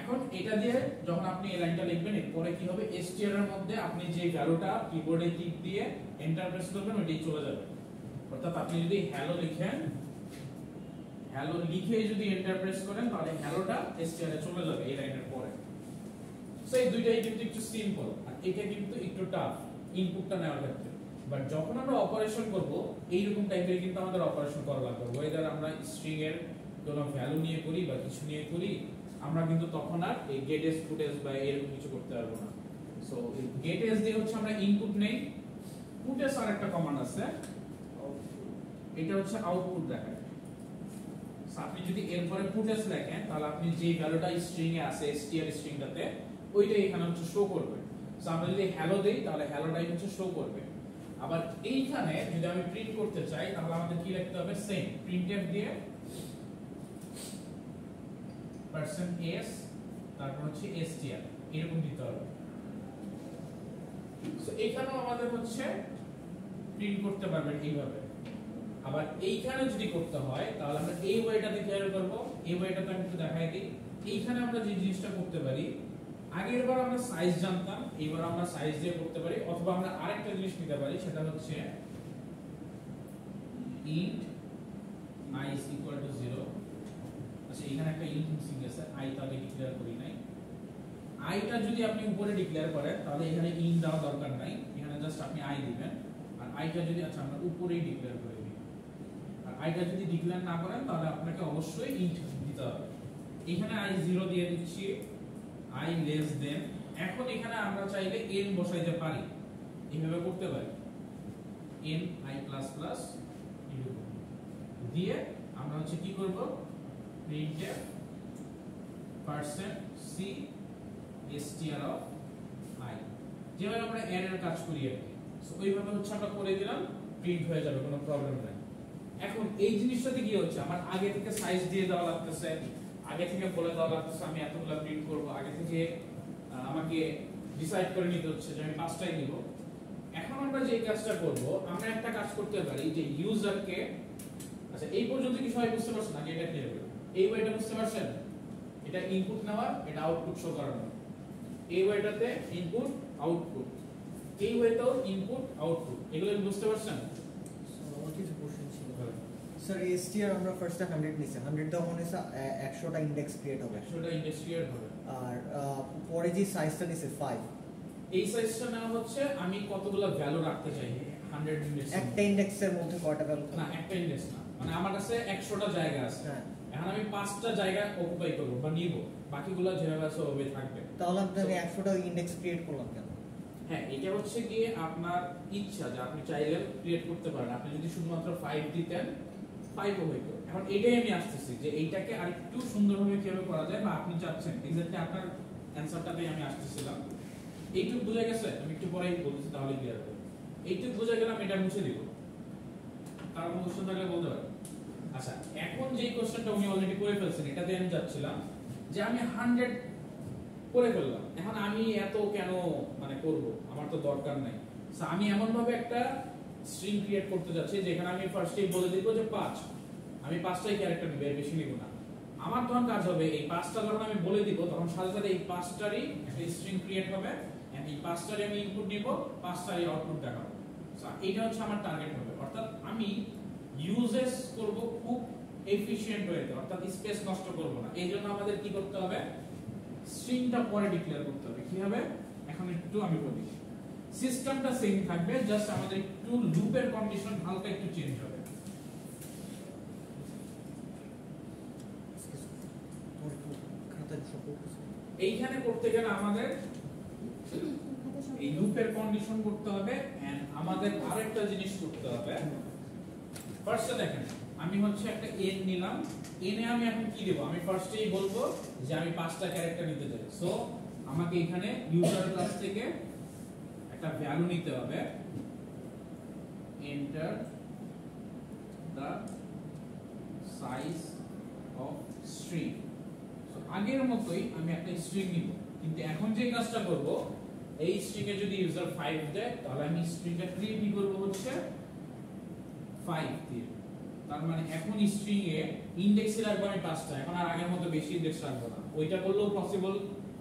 এখন এটা দিয়ে যখন আপনি এই লাইনটা লিখবেন, এরপরে কি হবে, str এর মধ্যে আপনি যে ভ্যালুটা কিবোর্ডে টিপ দিয়ে এন্টার প্রেস করবেন ওইটাই চলে যাবে। অর্থাৎ আপনি যদি হ্যালো লিখেন হ্যালো লিখে যদি এন্টার প্রেস করেন তাহলে হ্যালোটা str এ চলে যাবে এই লাইনের পরে। সো এই দুইটাই কিন্তু একটু সিম্পল, আর এটা কিন্তু একটু টাফ ইনপুটটা নেওয়ার ক্ষেত্রে। বাট যখন আমরা অপারেশন করব এইরকম টাইপের কিন্তু আমাদের অপারেশন করা লাগবে, ওয়েদার আমরা স্ট্রিং এর কোনো ভ্যালু নিয়ে করি বা কিছু নিয়ে করি, আমরা কিন্তু তখন আর এই গেটস ফুটেজ বা এরকম কিছু করতে পারবো না। সো এই গেটস দিয়ে হচ্ছে আমরা ইনপুট নেই, ফুটেজ আর একটা কমান্ড আছে, এটা হচ্ছে আউটপুট দেখায়। সো আপনি যদি এরপরে ফুটেজ লেখেন তাহলে আপনি যে ভ্যালুটা স্ট্রিং এ আছে str স্ট্রিংটাতে ওইটাই এখানে হচ্ছে শো করবে। সো আমরা যদি হ্যালো দেই তাহলে হ্যালোটাই হচ্ছে শো করবে। আবার এইখানে যদি আমি প্রিন্ট করতে চাই তাহলে আমাদের কি লিখতে হবে, সেম printf দিয়ে %s তারপর হচ্ছে str এরকম দিতে হবে। সো এইখানেও আমাদের হচ্ছে প্রিন্ট করতে পারবেন এইভাবে। আবার এইখানে যদি করতে হয় তাহলে আমরা এই ওয়েটাতে কিভাবে করব, এই ওয়েটাতে আমি একটু দেখাই দিই। এইখানে আমরা যে জিনিসটা করতে পারি, আগের বার আমরা সাইজ জানতাম, এবার আমরা সাইজ দিয়ে করতে পারি, অথবা আমরা আরেকটা জিনিস নিতে পারি, সেটা হচ্ছে int i is equal to 0। আচ্ছা এখানে একটা int মিসিং আছে, i টা আগে ডিক্লেয়ার করি নাই। i টা যদি আপনি উপরে ডিক্লেয়ার করেন তাহলে এখানে int দেওয়া দরকার নাই, এখানে জাস্ট আপনি i দিবেন। আর i টা যদি আচ্ছা আমরা উপরেই ডিক্লেয়ার করে দিই, আর i টা যদি ডিক্লেয়ার না করেন তাহলে আপনাকে অবশ্যই int দিতে হবে। এখানে i 0 দিয়ে দিচ্ছি, i less than, এখন এখানে আমরা চাইলে n বসাইতে পারি, এইভাবে করতে পারি n i plus plus দিয়ে আমরা হচ্ছে কি করব, printf %c str of i, যেভাবে আমরা অ্যারের কাজ করি আর কি। সো ওইভাবে হচ্ছে আমরা করে দিলাম, প্রিন্ট হয়ে যাবে, কোনো প্রবলেম নাই। এখন এই জিনিসটাতে কি হচ্ছে, আমার আগে থেকে সাইজ দিয়ে দেওয়া লাগতেছে, আগে থেকে বলে দেওয়া লাগতেছে আমি এতগুলো প্রিন্ট করব, আগে থেকে আমাকে ডিসাইড করে নিতে হচ্ছে যে আমি 5টাই নিব। এখন আমরা যে কাজটা করব, আমরা একটা কাজ করতে পারি যে ইউজারকে, আচ্ছা এই পর্যন্ত কি সবাই বুঝতে পারছেন নাকি এটা ক্লিয়ার হবে? এই ওয়েটা বুঝতে পারছেন, এটা ইনপুট নেওয়া, এটা আউটপুট শো করানো। এই ওয়েটাতে ইনপুট আউটপুট, এই ওয়েটাও ইনপুট আউটপুট, এগুলো বুঝতে পারছেন? আমার কিছু কোশ্চেন ছিল স্যার। str আমরা ফার্স্টে 100 নিছি, 100 দেওয়া মানে 100টা ইন্ডেক্স ক্রিয়েট হবে, 100টা ইন্ডেক্স ক্রিয়েট হবে। আর পরে যে সাইজটা নিছে 5, এই সাইজটা নেওয়া হচ্ছে আমি কতগুলো ভ্যালু রাখতে চাই 100 ইন্ডেক্স। একটা ইন্ডেক্সের মধ্যে কয়টা ভ্যালু না, একটা ইন্ডেক্স না, মানে আমার কাছে 100টা জায়গা আছে, হ্যাঁ, এখন আমি 5টা জায়গা অকুপাই করব বা নিব, বাকিগুলো যেভাবে আছে ওভাবে থাকবে। তাহলে আপনি 100টা ইন্ডেক্স ক্রিয়েট করলাম কেন? হ্যাঁ, এটা হচ্ছে গিয়ে আপনার ইচ্ছা, যে আপনি চাইলে ক্রিয়েট করতে পারেন। আপনি যদি শুধুমাত্র 5 দিতেন 5ও হইতো। এখন এটাই আমি আসতেছি যে এইটাকে আরেকটু সুন্দরভাবে কিভাবে করা যায়, বা আপনি চাচ্ছেন এক্স্যাক্টলি আপনার অ্যানসারটাতেই আমি আসতেছিলাম। এইটুকু বুঝা গেছে, আমি একটু পরেই বলছি তাহলে ক্লিয়ার হবে। এইটুকু বুঝা গেলাম, এটা মুছে দিব, কারণ কোনো কোশ্চেন থাকলে বলতে পারেন। আচ্ছা এখন যে কোশ্চেনটা উনি অলরেডি করে ফেলছেন, এটাতে আমি যাচ্ছিলাম যে আমি 100 করে ফেললাম, এখন আমি এত কেন মানে করব, আমার তো দরকার নাই। সো আমি এমন ভাবে একটা স্ট্রিং ক্রিয়েট করতে যাচ্ছি যেখানে আমি ফার্স্টেই বলে দিব যে 5, আমি 5টাই ক্যারেক্টার নিব, এর বেশি নিব না। আমার তখন কাজ হবে এই 5টা যখন আমি বলে দিব তখন সাথে সাথে এই 5টারই একটা স্ট্রিং ক্রিয়েট হবে, এন্ড এই 5টারই আমি ইনপুট নিব, 5টারই আউটপুট দেখাবো। সো এটা হচ্ছে আমার টার্গেট হবে, অর্থাৎ আমি ইউজেস করব খুব এফিশিয়েন্ট ওয়েতে, অর্থাৎ স্পেস নষ্ট করব না। এইজন্য আমাদের কি করতে হবে, স্ট্রিংটা পরে ডিক্লেয়ার করতে হবে। কি হবে এখন একটু আমি বলি, সিস্টেমটা সেম থাকবে, জাস্ট আমাদের একটু লুপের কন্ডিশন হালকা একটু চেঞ্জ হবে। এইখানে করতে গেলে আমাদের এই লুপের কন্ডিশন করতে হবে, এন্ড আমাদের আরেকটা জিনিস করতে হবে। ফার্স্টে দেখেন আমি হচ্ছে একটা n নিলাম, n এ আমি এখন কি দেব, আমি ফার্স্টেই বলবো যে আমি 5টা ক্যারেক্টার নিতে চাই। সো আমাকে এখানে ইউজার ক্লাস থেকে একটা ভ্যালু নিতে হবে, enter the size of string. So আগের মতোই আমি একটা স্ট্রিং নিব, কিন্তু এখন যে কাজটা করব, এই স্ট্রিং এ যদি ইউজার 5 দেয় তাহলে আমি স্ট্রিংটা ক্রিয়েট করব হচ্ছে 5 দিয়ে। তার মানে এখন স্ট্রিং এ ইনডেক্সে রাখবো আমি 5টা, এখন আর আগের মতো বেশি ইনডেক্স রাখবো না। ওইটা করলেও পসিবল,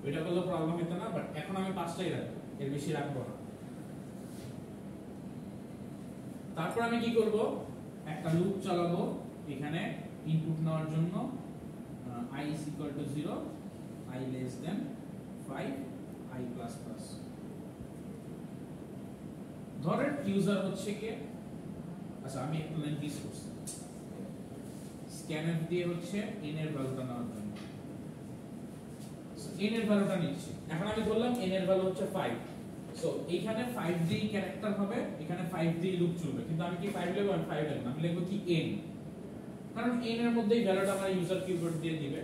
ওইটা করলেও প্রবলেম হতো না, বাট এখন আমি 5টাই রাখবো, এর বেশি রাখবো না। তারপর আমি কি করব, একটা লুপ চালাবো এখানে ইনপুট নেওয়ার জন্য I is equal to 0, I less than 5, I plus plus। ধরেন ইউজার হচ্ছে কি, আচ্ছা আমি একটা লাইন মিস করছি, স্ক্যানফ দিয়ে হচ্ছে n এর ভ্যালুটা নেওয়ার জন্য n এর ভ্যালুটা নিচ্ছি। এখন আমি বললাম n এর ভ্যালু হচ্ছে 5, সো এইখানে 5 দিয়ে ক্যারেক্টার হবে, এখানে 5 দিয়ে লুপ চলবে, কিন্তু আমি কি 5 লিখব? আমি 5 লিখব না, আমি লিখব কি n, কারণ n এর মধ্যেই ভ্যালুটা আমার ইউজার কিবোর্ড দিয়ে দিবে।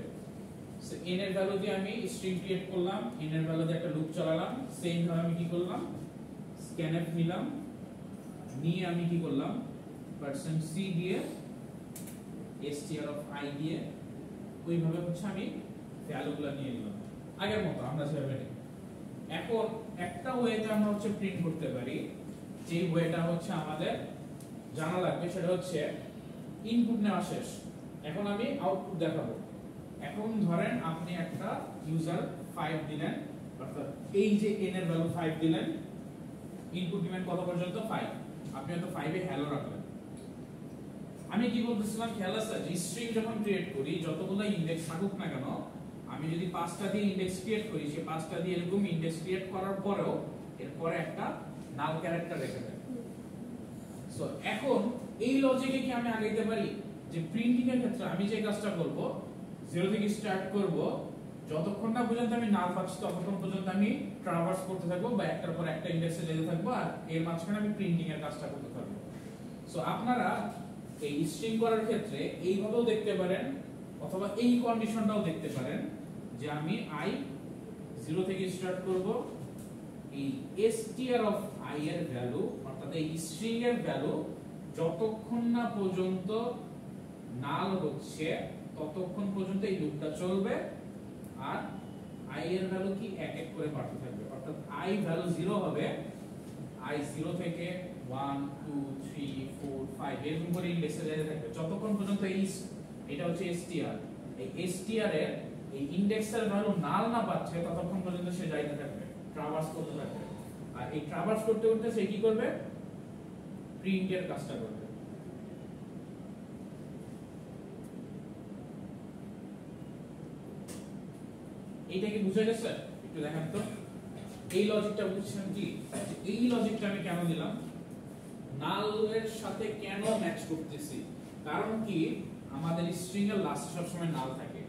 সো n এর ভ্যালু দিয়ে আমি স্ট্রিং ক্রিয়েট করলাম, n এর ভ্যালু দিয়ে একটা লুপ চালালাম, সেম ভাবে আমি কি করলাম, স্ক্যানফ নিলাম, নিয়ে আমি কি করলাম, %c দিয়ে str of I দিয়ে ওইভাবে হচ্ছে আমি ভ্যালুগুলো নিয়ে নিলাম আগের মতো আমরা যেভাবে নিই। এখন একটা ওয়েতে আমরা হচ্ছে প্রিন্ট করতে পারি, যে ওয়েটা হচ্ছে আমাদের জানা লাগবে, সেটা হচ্ছে ইনপুট নেওয়া শেষ, এখন আমি আউটপুট দেখাবো। এখন ধরেন আপনি একটা ইউজার 5 দিলেন, অর্থাৎ এই যে n এর ভ্যালু 5 দিলেন, ইনপুট দিবেন কত পর্যন্ত 5, আপনি হয়তো 5 এ হ্যালো রাখলেন। আমি কি বলতেছিলাম, খেয়াল আছে যে স্ট্রিং যখন ক্রিয়েট করি, যতগুলো ইনডেক্স থাকুক না কেন, আমি যদি 5টা দিয়ে ইনডেক্স ক্রিয়েট করি, সেই 5টা দিয়ে এরকম ইনডেক্স ক্রিয়েট করার পরেও এরপরে একটা নাল ক্যারেক্টার রেখে দেয়। সো এখন এই লজিকে কি আমি আগাইতে পারি যে প্রিন্টিং এর ক্ষেত্রে আমি যে কাজটা করব, 0 থেকে স্টার্ট করব, যতক্ষণ না পর্যন্ত আমি নাল পাচ্ছি ততক্ষণ পর্যন্ত আমি ট্রাভার্স করতে থাকবো, বা একটার পর একটা ইনডেক্সে যেতে থাকবো, আর এর মাঝখানে আমি প্রিন্টিং এর কাজটা করতে থাকবো। সো আপনারা এই স্ট্রিং করার ক্ষেত্রে এইভাবেও দেখতে পারেন, অথবা এই কন্ডিশনটাও দেখতে পারেন যে আমি I 0 থেকে স্টার্ট করব, এই str of I এর ভ্যালু, অর্থাৎ এই স্ট্রিং এর ভ্যালু যতক্ষণ না পর্যন্ত নাল হচ্ছে ততক্ষণ পর্যন্ত এই লুপটা চলবে, আর I এর ভ্যালু কি এক এক করে বাড়তে থাকবে, অর্থাৎ I ভ্যালু 0 হবে, I 0 থেকে 1 2 3 4 5 এরকম করে ইনডেক্সে যেতে থাকবে যতক্ষণ পর্যন্ত এটা হচ্ছে str, এই str এর এই ইনডেক্সের ভ্যালু নাল না পাচ্ছে ততক্ষণ পর্যন্ত সে যাইতে থাকবে, ট্রাভার্স করতে থাকবে। আর এই ট্রাভার্স করতে করতে সে কি করবে, প্রিন্টের কাজটা করবে। এইটা কি বুঝা গেছে? একটু দেখেন তো এই লজিকটা বুঝছেন কি? এই লজিকটা আমি কেন দিলাম, নাল এর সাথে কেন ম্যাচ করতেছি, কারণ কি আমাদের স্ট্রিং এর লাস্টে সব সময় নাল থাকে।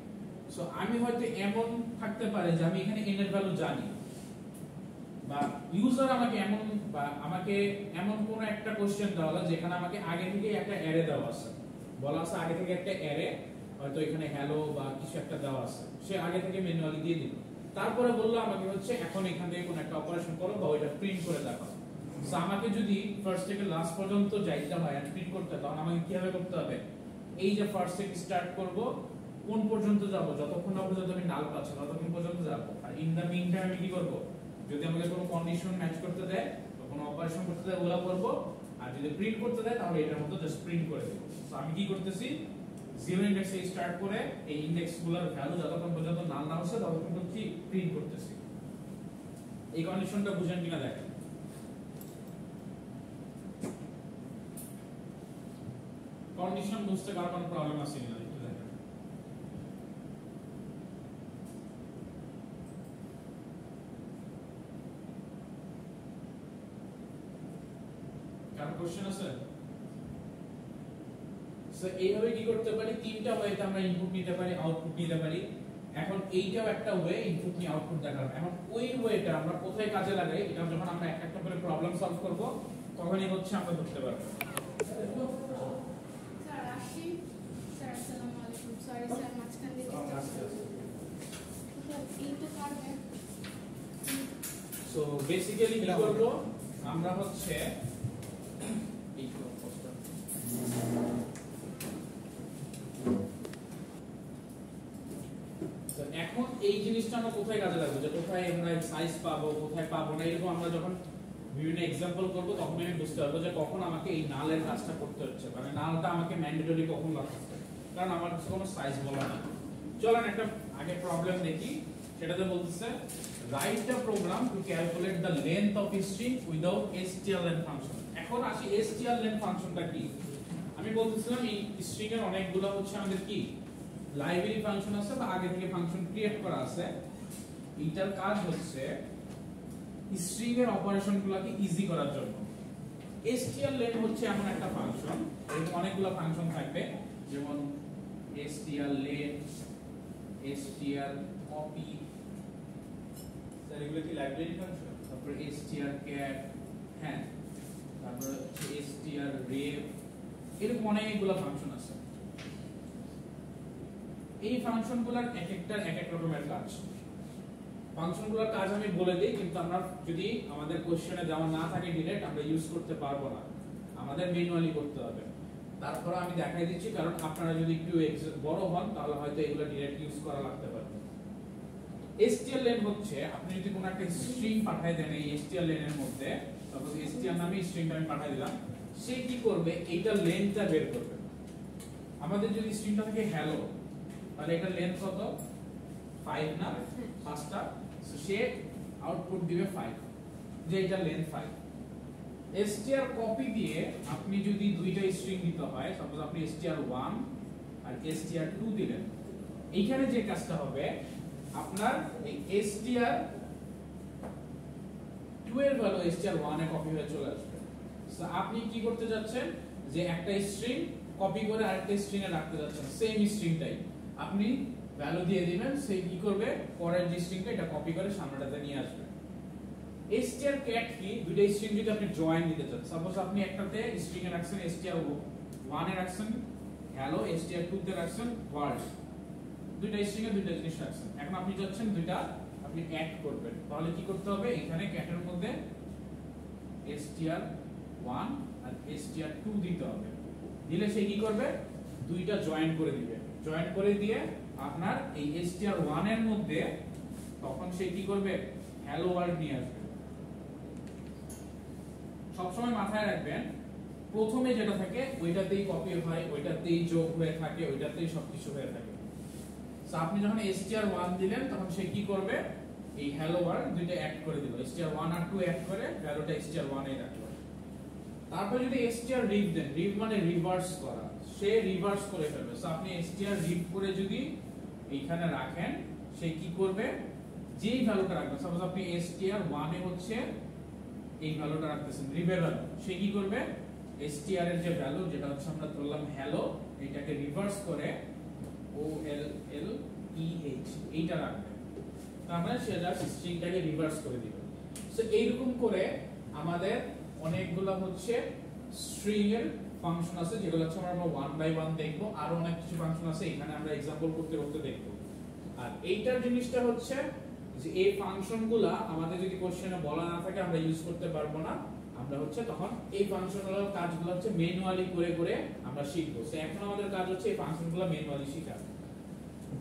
সো আমি হয়তো এমন থাকতে পারে যে আমি এখানে n এর ভ্যালু জানি, বা ইউজার আমাকে এমন কোন একটা কোশ্চেন দেওয়া হলো যেখানে আমাকে আগে থেকে একটা অ্যারে দেওয়া আছে, বলা আছে আগে থেকে একটা অ্যারে, হয়তো এখানে হ্যালো বা কিছু একটা দেওয়া আছে, সে আগে থেকে ম্যানুয়ালি দিয়ে দিল, তারপরে বললো আমাকে হচ্ছে এখন এখান থেকে কোন একটা অপারেশন করো বা ওইটা প্রিন্ট করে দেখাও। সো আমাকে যদি ফার্স্ট থেকে লাস্ট পর্যন্ত যাইতে হয় আর প্রিন্ট করতে, তখন আমাকে কিভাবে করতে হবে, এই যে ফার্স্ট থেকে স্টার্ট করব, কোন পর্যন্ত যাব, যতক্ষণ না পর্যন্ত আমি নাল পাচ্ছি ততক্ষণ পর্যন্ত যাব, আর ইন দা মিন টাইম আমি কি করব, যদি আমাকে কোনো কন্ডিশন ম্যাচ করতে দেয় বা কোনো অপারেশন করতে দেয় ওগুলা করব, আর যদি প্রিন্ট করতে দেয় তাহলে এটার মধ্যে জাস্ট প্রিন্ট করে দেব। সো আমি কি করতেছি, 0 ইনডেক্সে স্টার্ট করে এই ইনডেক্সগুলোর ভ্যালু যতক্ষণ পর্যন্ত নাল না হচ্ছে ততক্ষণ পর্যন্ত প্রিন্ট করতেছি। এই কন্ডিশনটা বুঝেন কিনা দেখেন। কন্ডিশন বুঝতে কার কোনো প্রবলেম আছে কিনা একটু দেখেন। কার কোশ্চেন আছে? সো এইভাবে কি করতে পারি, তিনটা ওয়েতে আমরা ইনপুট নিতে পারি, আউটপুট নিতে পারি। এখন এইটাও একটা ওয়ে ইনপুট নিয়ে আউটপুট দেখার। এখন ওই ওয়েটা আমরা কোথায় কাজে লাগাই, এটা যখন আমরা একটা একটা করে প্রবলেম সলভ করব তখনই হচ্ছে আমরা ধরতে পারবো। স্যার আসি, স্যার আসসালামু আলাইকুম, সরি স্যার মাঝখান দিয়ে এইটা পারবে। সো বেসিক্যালি কি করব, আমরা হচ্ছে এই এখন এই জিনিসটা আমরা কোথায় কাজে লাগবে, যে কোথায় আমরা সাইজ পাবো কোথায় পাবো না, এরকম আমরা যখন বিভিন্ন एग्जांपल করব তখন আমি বুঝতে পারবো যে কখন আমাকে এই নালের কাজটা করতে হচ্ছে, মানে নালটা আমাকে ম্যান্ডেটরি কখন লাগছে, কারণ আমার কাছে কোনো সাইজ বলা নেই। চলেন একটা আগে প্রবলেম দেখি, সেটাতে বলতেছে write the program to calculate the length of string without strlen function. এখন আসি strlen ফাংশনটা কি। আমি আমি বলতেছিলাম এই স্ট্রিং এর অনেকগুলো হচ্ছে আমাদের কি লাইব্রেরি ফাংশন আছে বা আগে থেকে ফাংশন ক্রিয়েট করা আছে। এটার কাজ হচ্ছে স্ট্রিং এর অপারেশনগুলোকে ইজি করার জন্য। strlen হচ্ছে এমন একটা ফাংশন, এরকম অনেকগুলো ফাংশন থাকবে, যেমন strlen, strcopy, স্যার এগুলো কি লাইব্রেরি ফাংশন? তারপর strcat, হ্যাঁ, তারপর strrev, এরকম অনেকগুলো ফাংশন আছে। এই ফাংশনগুলোর এক একটার এক এক রকমের কাজ। ফাংশনগুলোর কাজ আমি বলে দিই, কিন্তু আমরা যদি আমাদের কোশ্চেনে দেওয়া না থাকে ডিরেক্ট আমরা ইউজ করতে পারবো না, আমাদের ম্যানুয়ালি করতে হবে। তারপর আমি দেখাই দিচ্ছি, কারণ আপনারা যদি একটু বড় হন তাহলে হয়তো এগুলো ডিরেক্ট ইউজ করা লাগতে পারে। strlen হচ্ছে আপনি যদি কোনো একটা স্ট্রিং পাঠায় দেন এই strlen এর মধ্যে, সাপোজ str নামে স্ট্রিংটা আমি পাঠিয়ে দিলাম, সে কি করবে এইটা লেন্থটা বের করবে। আমাদের যদি স্ট্রিংটা থাকে হ্যালো, তাহলে এটা লেন্থ কত 5 না, 5টা, সে আউটপুট দিবে 5, যে এটা লেন্থ 5। strcopy দিয়ে আপনি যদি দুইটা স্ট্রিং দিতে হয়, সাপোজ আপনি str1 আর str2 দিলেন, এইখানে যে কাজটা হবে আপনার এই str2 এর ভ্যালু str1 এ কপি হয়ে চলে আসবে। সো আপনি কি করতে যাচ্ছেন যে একটা স্ট্রিং কপি করে আরেকটা স্ট্রিং এ রাখতে যাচ্ছেন, সেম স্ট্রিংটাই আপনি ভ্যালু দিয়ে দিবেন, সে কি করবে পরের যে স্ট্রিংটা এটা কপি করে সামনেটাতে নিয়ে আসবে। strcat কি দুইটা স্ট্রিং যদি আপনি জয়েন দিতে চান, সাপোজ আপনি একটাতে স্ট্রিং এ রাখছেন str1 এ রাখছেন হ্যালো, str2 তে রাখছেন ওয়ার্ড, দুইটা স্ট্রিং এ দুইটা জিনিস রাখছেন, এখন আপনি যাচ্ছেন দুইটা আপনি অ্যাড করবেন, তাহলে কি করতে হবে এখানে ক্যাটের মধ্যে str1 আর str2 দিতে হবে, দিলে সে কি করবে দুইটা জয়েন করে দিবে, জয়েন করে দিয়ে আপনার এই str1 এর মধ্যে তখন সে কি করবে হ্যালো ওয়ার্ল্ড নিয়ে আসবে। সবসময় মাথায় রাখবেন প্রথমে যেটা থাকে ওইটাতেই কপি হয়, ওইটাতেই যোগ হয়ে থাকে, ওইটাতেই সবকিছু হয়ে থাকে। সো আপনি যখন str1 দিলেন তখন সে কি করবে এই হ্যালো ওয়ার্ল্ড দুইটা অ্যাড করে দিল, str1 আর 2 অ্যাড করে ভ্যালুটা str1 এ রাখলো। তারপর যদি strrev দেন, rev মানে রিভার্স করা, সে রিভার্স করে ফেলবে। সো আপনি strrev করে যদি এইখানে রাখেন, সে কি করবে যেই ভ্যালুটা রাখবেন, সাপোজ আপনি str1 এ হচ্ছে এই ভ্যালুটা রাখতেছেন rev এর ভ্যালু, সে কি করবে str এর যে ভ্যালু যেটা হচ্ছে আমরা ধরলাম হ্যালো, এটাকে রিভার্স করে olleh এইটা রাখবে, তার মানে সে জাস্ট স্ট্রিংটাকে রিভার্স করে দিবে। সো এইরকম করে আমাদের অনেকগুলো হচ্ছে স্ট্রিং এর ফাংশন আছে, যেগুলো হচ্ছে আমরা 1 বাই 1 দেখব, আরো অনেক কিছু ফাংশন আছে এখানে আমরা एग्जांपल করতে করতে দেখব। আর এইটার জিনিসটা হচ্ছে যে এই ফাংশনগুলো আমাদের যদি কোশ্চেনে বলা না থাকে আমরা ইউজ করতে পারবো না, আমরা হচ্ছে তখন এই ফাংশনগুলোর কাজগুলো হচ্ছে ম্যানুয়ালি করে করে আমরা শিখবো। সো এখন আমাদের কাজ হচ্ছে এই ফাংশনগুলো ম্যানুয়ালি শেখা।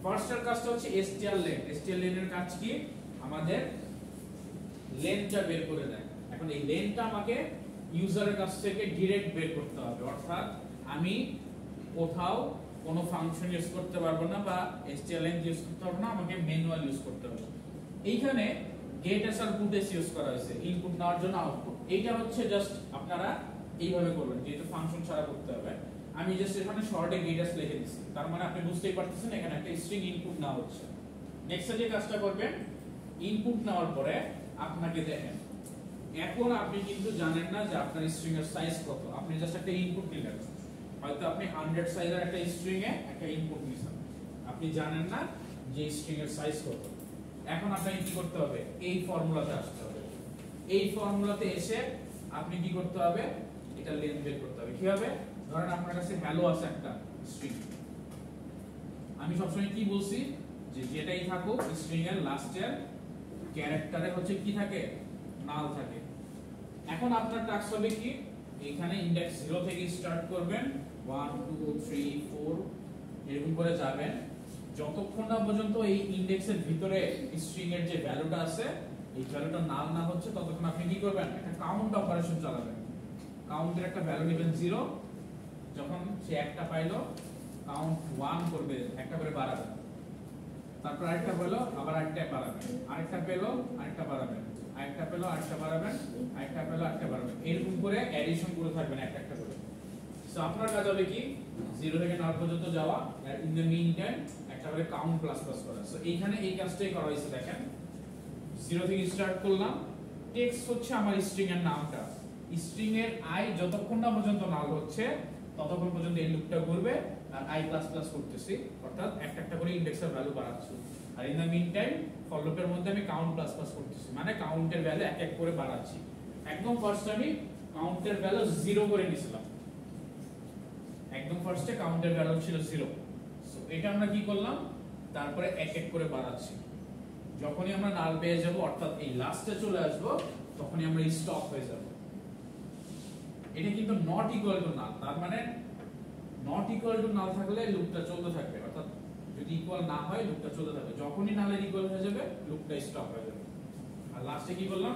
ফার্স্টের কাজটা হচ্ছে strlen। strlen এর কাজ কি আমাদের লেন্থটা বের করে দেয়। এখন এই লেন্থটা আমাকে ইউজারের কাছ থেকে ডাইরেক্ট বের করতে হবে, অর্থাৎ আমি কোথাও কোনো ফাংশন ইউজ করতে পারবো না বা strlen ইউজ করতে পারবো না, আমাকে ম্যানুয়াল ইউজ করতে হবে। এইখানে গেটস আর পুটস ইউজ করা হয়েছে ইনপুট নেওয়ার জন্য আউটপুট, এইটা হচ্ছে জাস্ট আপনারা এইভাবে করবেন, যেহেতু ফাংশন ছাড়া করতে হবে। আমি জাস্ট এখানে শর্টে গেটস লিখে দিচ্ছি, তার মানে আপনি বুঝতেই পারতেছেন এখানে একটা স্ট্রিং ইনপুট নেওয়া হচ্ছে। নেক্সট যে কাজটা করবেন, ইনপুট নেওয়ার পরে আপনাকে দেখেন এখন আপনি কিন্তু জানেন না যে আপনার স্ট্রিং এর সাইজ কত, আপনি জাস্ট একটা ইনপুট দিলেন, হয়তো আপনি 100 সাইজের একটা স্ট্রিং এ একটা ইনপুট দিয়েছেন, আপনি জানেন না যে স্ট্রিং এর সাইজ কত। এখন আপনাকে কি করতে হবে এই ফর্মুলাতে আসতে হবে, এই ফর্মুলাতে এসে আপনি কি করতে হবে এটা লেন্থ বের করতে হবে। কিভাবে, ধরেন আপনার কাছে হ্যালো আছে একটা স্ট্রিং, আমি সবসময় কি বলছি যে যেটাই থাকুক স্ট্রিং এর লাস্টের ক্যারেক্টারে হচ্ছে কি থাকে নাল থাকে। এখন আপনার টাস্ক হবে কি এখানে ইনডেক্স 0 থেকে স্টার্ট করবেন, 1 2 3 4 এরকম করে যাবেন, যতক্ষণ না পর্যন্ত এই ইনডেক্সের ভিতরে স্ট্রিং এর যে ভ্যালুটা আছে এই ভ্যালুটা নাল না হচ্ছে ততক্ষণ আপনি কি করবেন একটা কাউন্ট অপারেশন চালাবেন। কাউন্টের একটা ভ্যালু নেবেন 0, যখন সে একটা পাইলো কাউন্ট 1 করবে, একটা করে বাড়াবেন, তারপর আরেকটা পেলো আবার আরেকটা বাড়াবেন, আরেকটা পেলো আরেকটা বাড়াবেন, আরেকটা পেলো আরেকটা বাড়াবেন, আরেকটা পেলো আরেকটা বাড়াবেন, এরকম করে অ্যাডিশন করে থাকবেন একটা একটা করে। সো আপনার কাজ হবে কি 0 থেকে 9 পর্যন্ত যাওয়া আর ইন দ্য মিন টাইম একটা করে কাউন্ট প্লাস প্লাস করা। সো এইখানে এই কাজটাই করা হয়েছে দেখেন 0 থেকে স্টার্ট করলাম। টেক্সট হচ্ছে আমার স্ট্রিং এর নামটা, স্ট্রিং এর i যতক্ষণ না পর্যন্ত নাল হচ্ছে ততক্ষণ পর্যন্ত এই লুপটা ঘুরবে আর i প্লাস প্লাস করতেছি, অর্থাৎ একটা একটা করে ইনডেক্সের ভ্যালু বাড়াচ্ছি। আর in the meantime for লুপের মধ্যে আমি কাউন্ট প্লাস প্লাস করতেছি, মানে কাউন্টের ভ্যালু এক এক করে বাড়াচ্ছি। একদম ফার্স্ট আমি কাউন্টের ভ্যালু 0 করে নিয়েছিলাম, একদম ফার্স্টে কাউন্টের ভ্যালু ছিল 0। সো এটা আমরা কি করলাম, তারপরে এক এক করে বাড়াচ্ছি। যখনই আমরা নাল পেয়ে যাব অর্থাৎ এই লাস্টে চলে আসব তখনই আমরা স্টপ হয়ে যাব। এটা কিন্তু নট ইকুয়াল টু নাল, তার মানে নট ইকুয়াল টু নাল থাকলে লুপটা চলতে থাকবে, অর্থাৎ যদি ইকুয়াল না হয় লুপটা চলতে থাকবে, যখনই নালের ইকুয়াল হয়ে যাবে লুপটা স্টপ হয়ে যাবে। আর লাস্টে কি করলাম,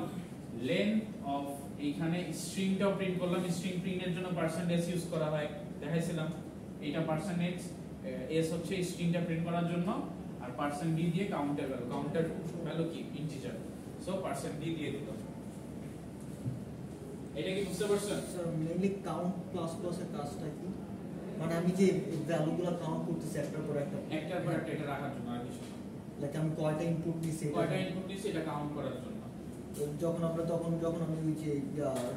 লেন্থ অফ এইখানে স্ট্রিংটাও প্রিন্ট করলাম। স্ট্রিং প্রিন্টের জন্য পার্সেন্টেজ ইউজ করা হয়, দেখাইছিলাম। এটা পার্সেন্টেজ এস হচ্ছে স্ট্রিংটা প্রিন্ট করার জন্য, আর পার্সেন্ট ডি দিয়ে কাউন্টের ভ্যালু, কাউন্টের ভ্যালু কি ইন্টিজার, সো পার্সেন্ট ডি দিয়ে দিলাম। এটা কি বুঝতে পারছেন? Sir mainly count plus plus এর কাজটা কি, মানে আমি যে ভ্যালুগুলো কাউন্ট করতেছি একটার পর একটা একটার পর একটা এটা রাখার জন্য, আর কিছু না। লাইক আমি কয়টা ইনপুট দিছি কয়টা ইনপুট দিছি এটা কাউন্ট করার জন্য। যখন আমি ওই যে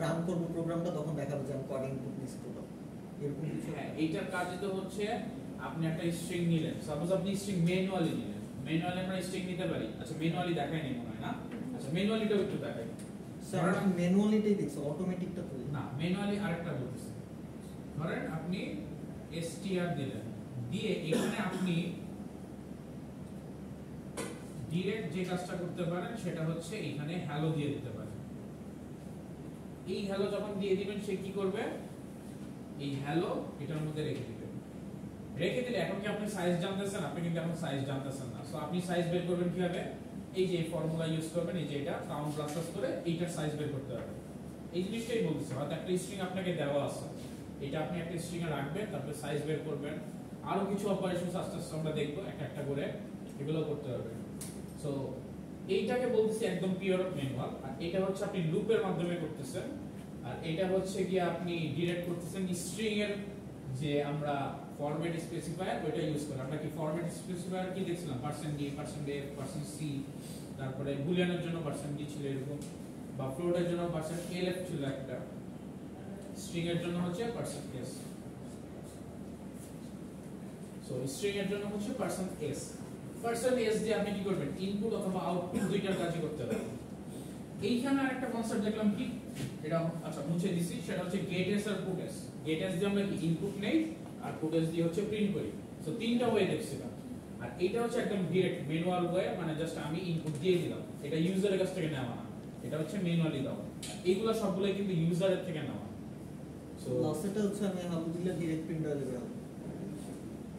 রান করব প্রোগ্রামটা তখন দেখাবে যে আমি কয়টা ইনপুট দিছি টোটাল, এরকম কিছু। হ্যাঁ, এইটার কাজ তো হচ্ছে আপনি একটা স্ট্রিং নিলেন, সাপোজ আপনি স্ট্রিং ম্যানুয়ালি নিলেন, ম্যানুয়ালি আমরা স্ট্রিং নিতে পারি। আচ্ছা ম্যানুয়ালি দেখাই নেই মনে হয় না, আচ্ছা ম্যানুয়ালিটাও একটু দেখাই। স্যার আমি ম্যানুয়ালিটাই দেখছি, অটোমেটিকটা তো না, ম্যানুয়ালি আরেকটা বলতেছি। ধরেন আপনি str দিলেন, দিয়ে এখানে আপনি ডাইরেক্ট যে কাজটা করতে পারেন সেটা হচ্ছে এখানে হ্যালো দিয়ে দিতে পারেন। এই হ্যালো যখন দিয়ে দিবেন সে কি করবে, এই হ্যালো এটার মধ্যে রেখে দিবেন। রেখে দিলে এখন কি আপনি সাইজ জানতেছেন, আপনি কিন্তু এখন সাইজ জানতেছেন না। সো আপনি সাইজ বের করবেন কিভাবে, এই যে ফর্মুলা ইউজ করবেন, এই যে এটা কাউন্ট প্লাস প্লাস করে এইটার সাইজ বের করতে হবে। এই জিনিসটাই বলতেছে, হয়তো একটা স্ট্রিং আপনাকে দেওয়া আছে, এটা আপনি একটা স্ট্রিং এ রাখবেন, তারপরে সাইজ বের করবেন। আরো কিছু অপারেশনস আস্তে আস্তে আমরা দেখবো একটা একটা করে, এগুলো করতে হবে। সো এইটাকে বলতেছি একদম পিওর ম্যানুয়াল, আর এটা হচ্ছে আপনি লুপের মাধ্যমে করতেছেন, আর এটা হচ্ছে কি আপনি ডিরেক্ট করতেছেন স্ট্রিং এর যে আমরা ফরম্যাট স্পেসিফায়ার ওইটা ইউজ করে। আমরা কি ফরম্যাট স্পেসিফায়ার কি দেখছিলাম, %d, %f, %c, তারপরে বুলিয়ানের জন্য %d ছিল এরকম, বা ফ্লোটের জন্য %lf ছিল একটা, স্ট্রিং এর জন্য হচ্ছে %s। সো স্ট্রিং এর জন্য হচ্ছে %s। %s দিয়ে আপনি কি করবেন, ইনপুট অথবা আউটপুট দুইটার কাজই করতে পারবেন। এইখানে আরেকটা কনসেপ্ট দেখলাম কি, এটা আচ্ছা মুছে দিছি, সেটা হচ্ছে গেটস আর পুটস। গেটস দিয়ে আমরা কি ইনপুট নেই, আর পুটস দিয়ে হচ্ছে প্রিন্ট করি। সো তিনটা ওয়ে দেখছিলাম, আর এটা হচ্ছে একদম ডাইরেক্ট ম্যানুয়াল ওয়ে, মানে জাস্ট আমি ইনপুট দিয়ে দিলাম, এটা ইউজারের কাছ থেকে নেওয়া না, এটা হচ্ছে ম্যানুয়ালি দেওয়া। এইগুলো সবগুলোই কিন্তু ইউজারের থেকে নেওয়া। সো লাস্টটা হচ্ছে আমি হ্যালো দিলে ডাইরেক্ট প্রিন্ট হয়ে যাবে।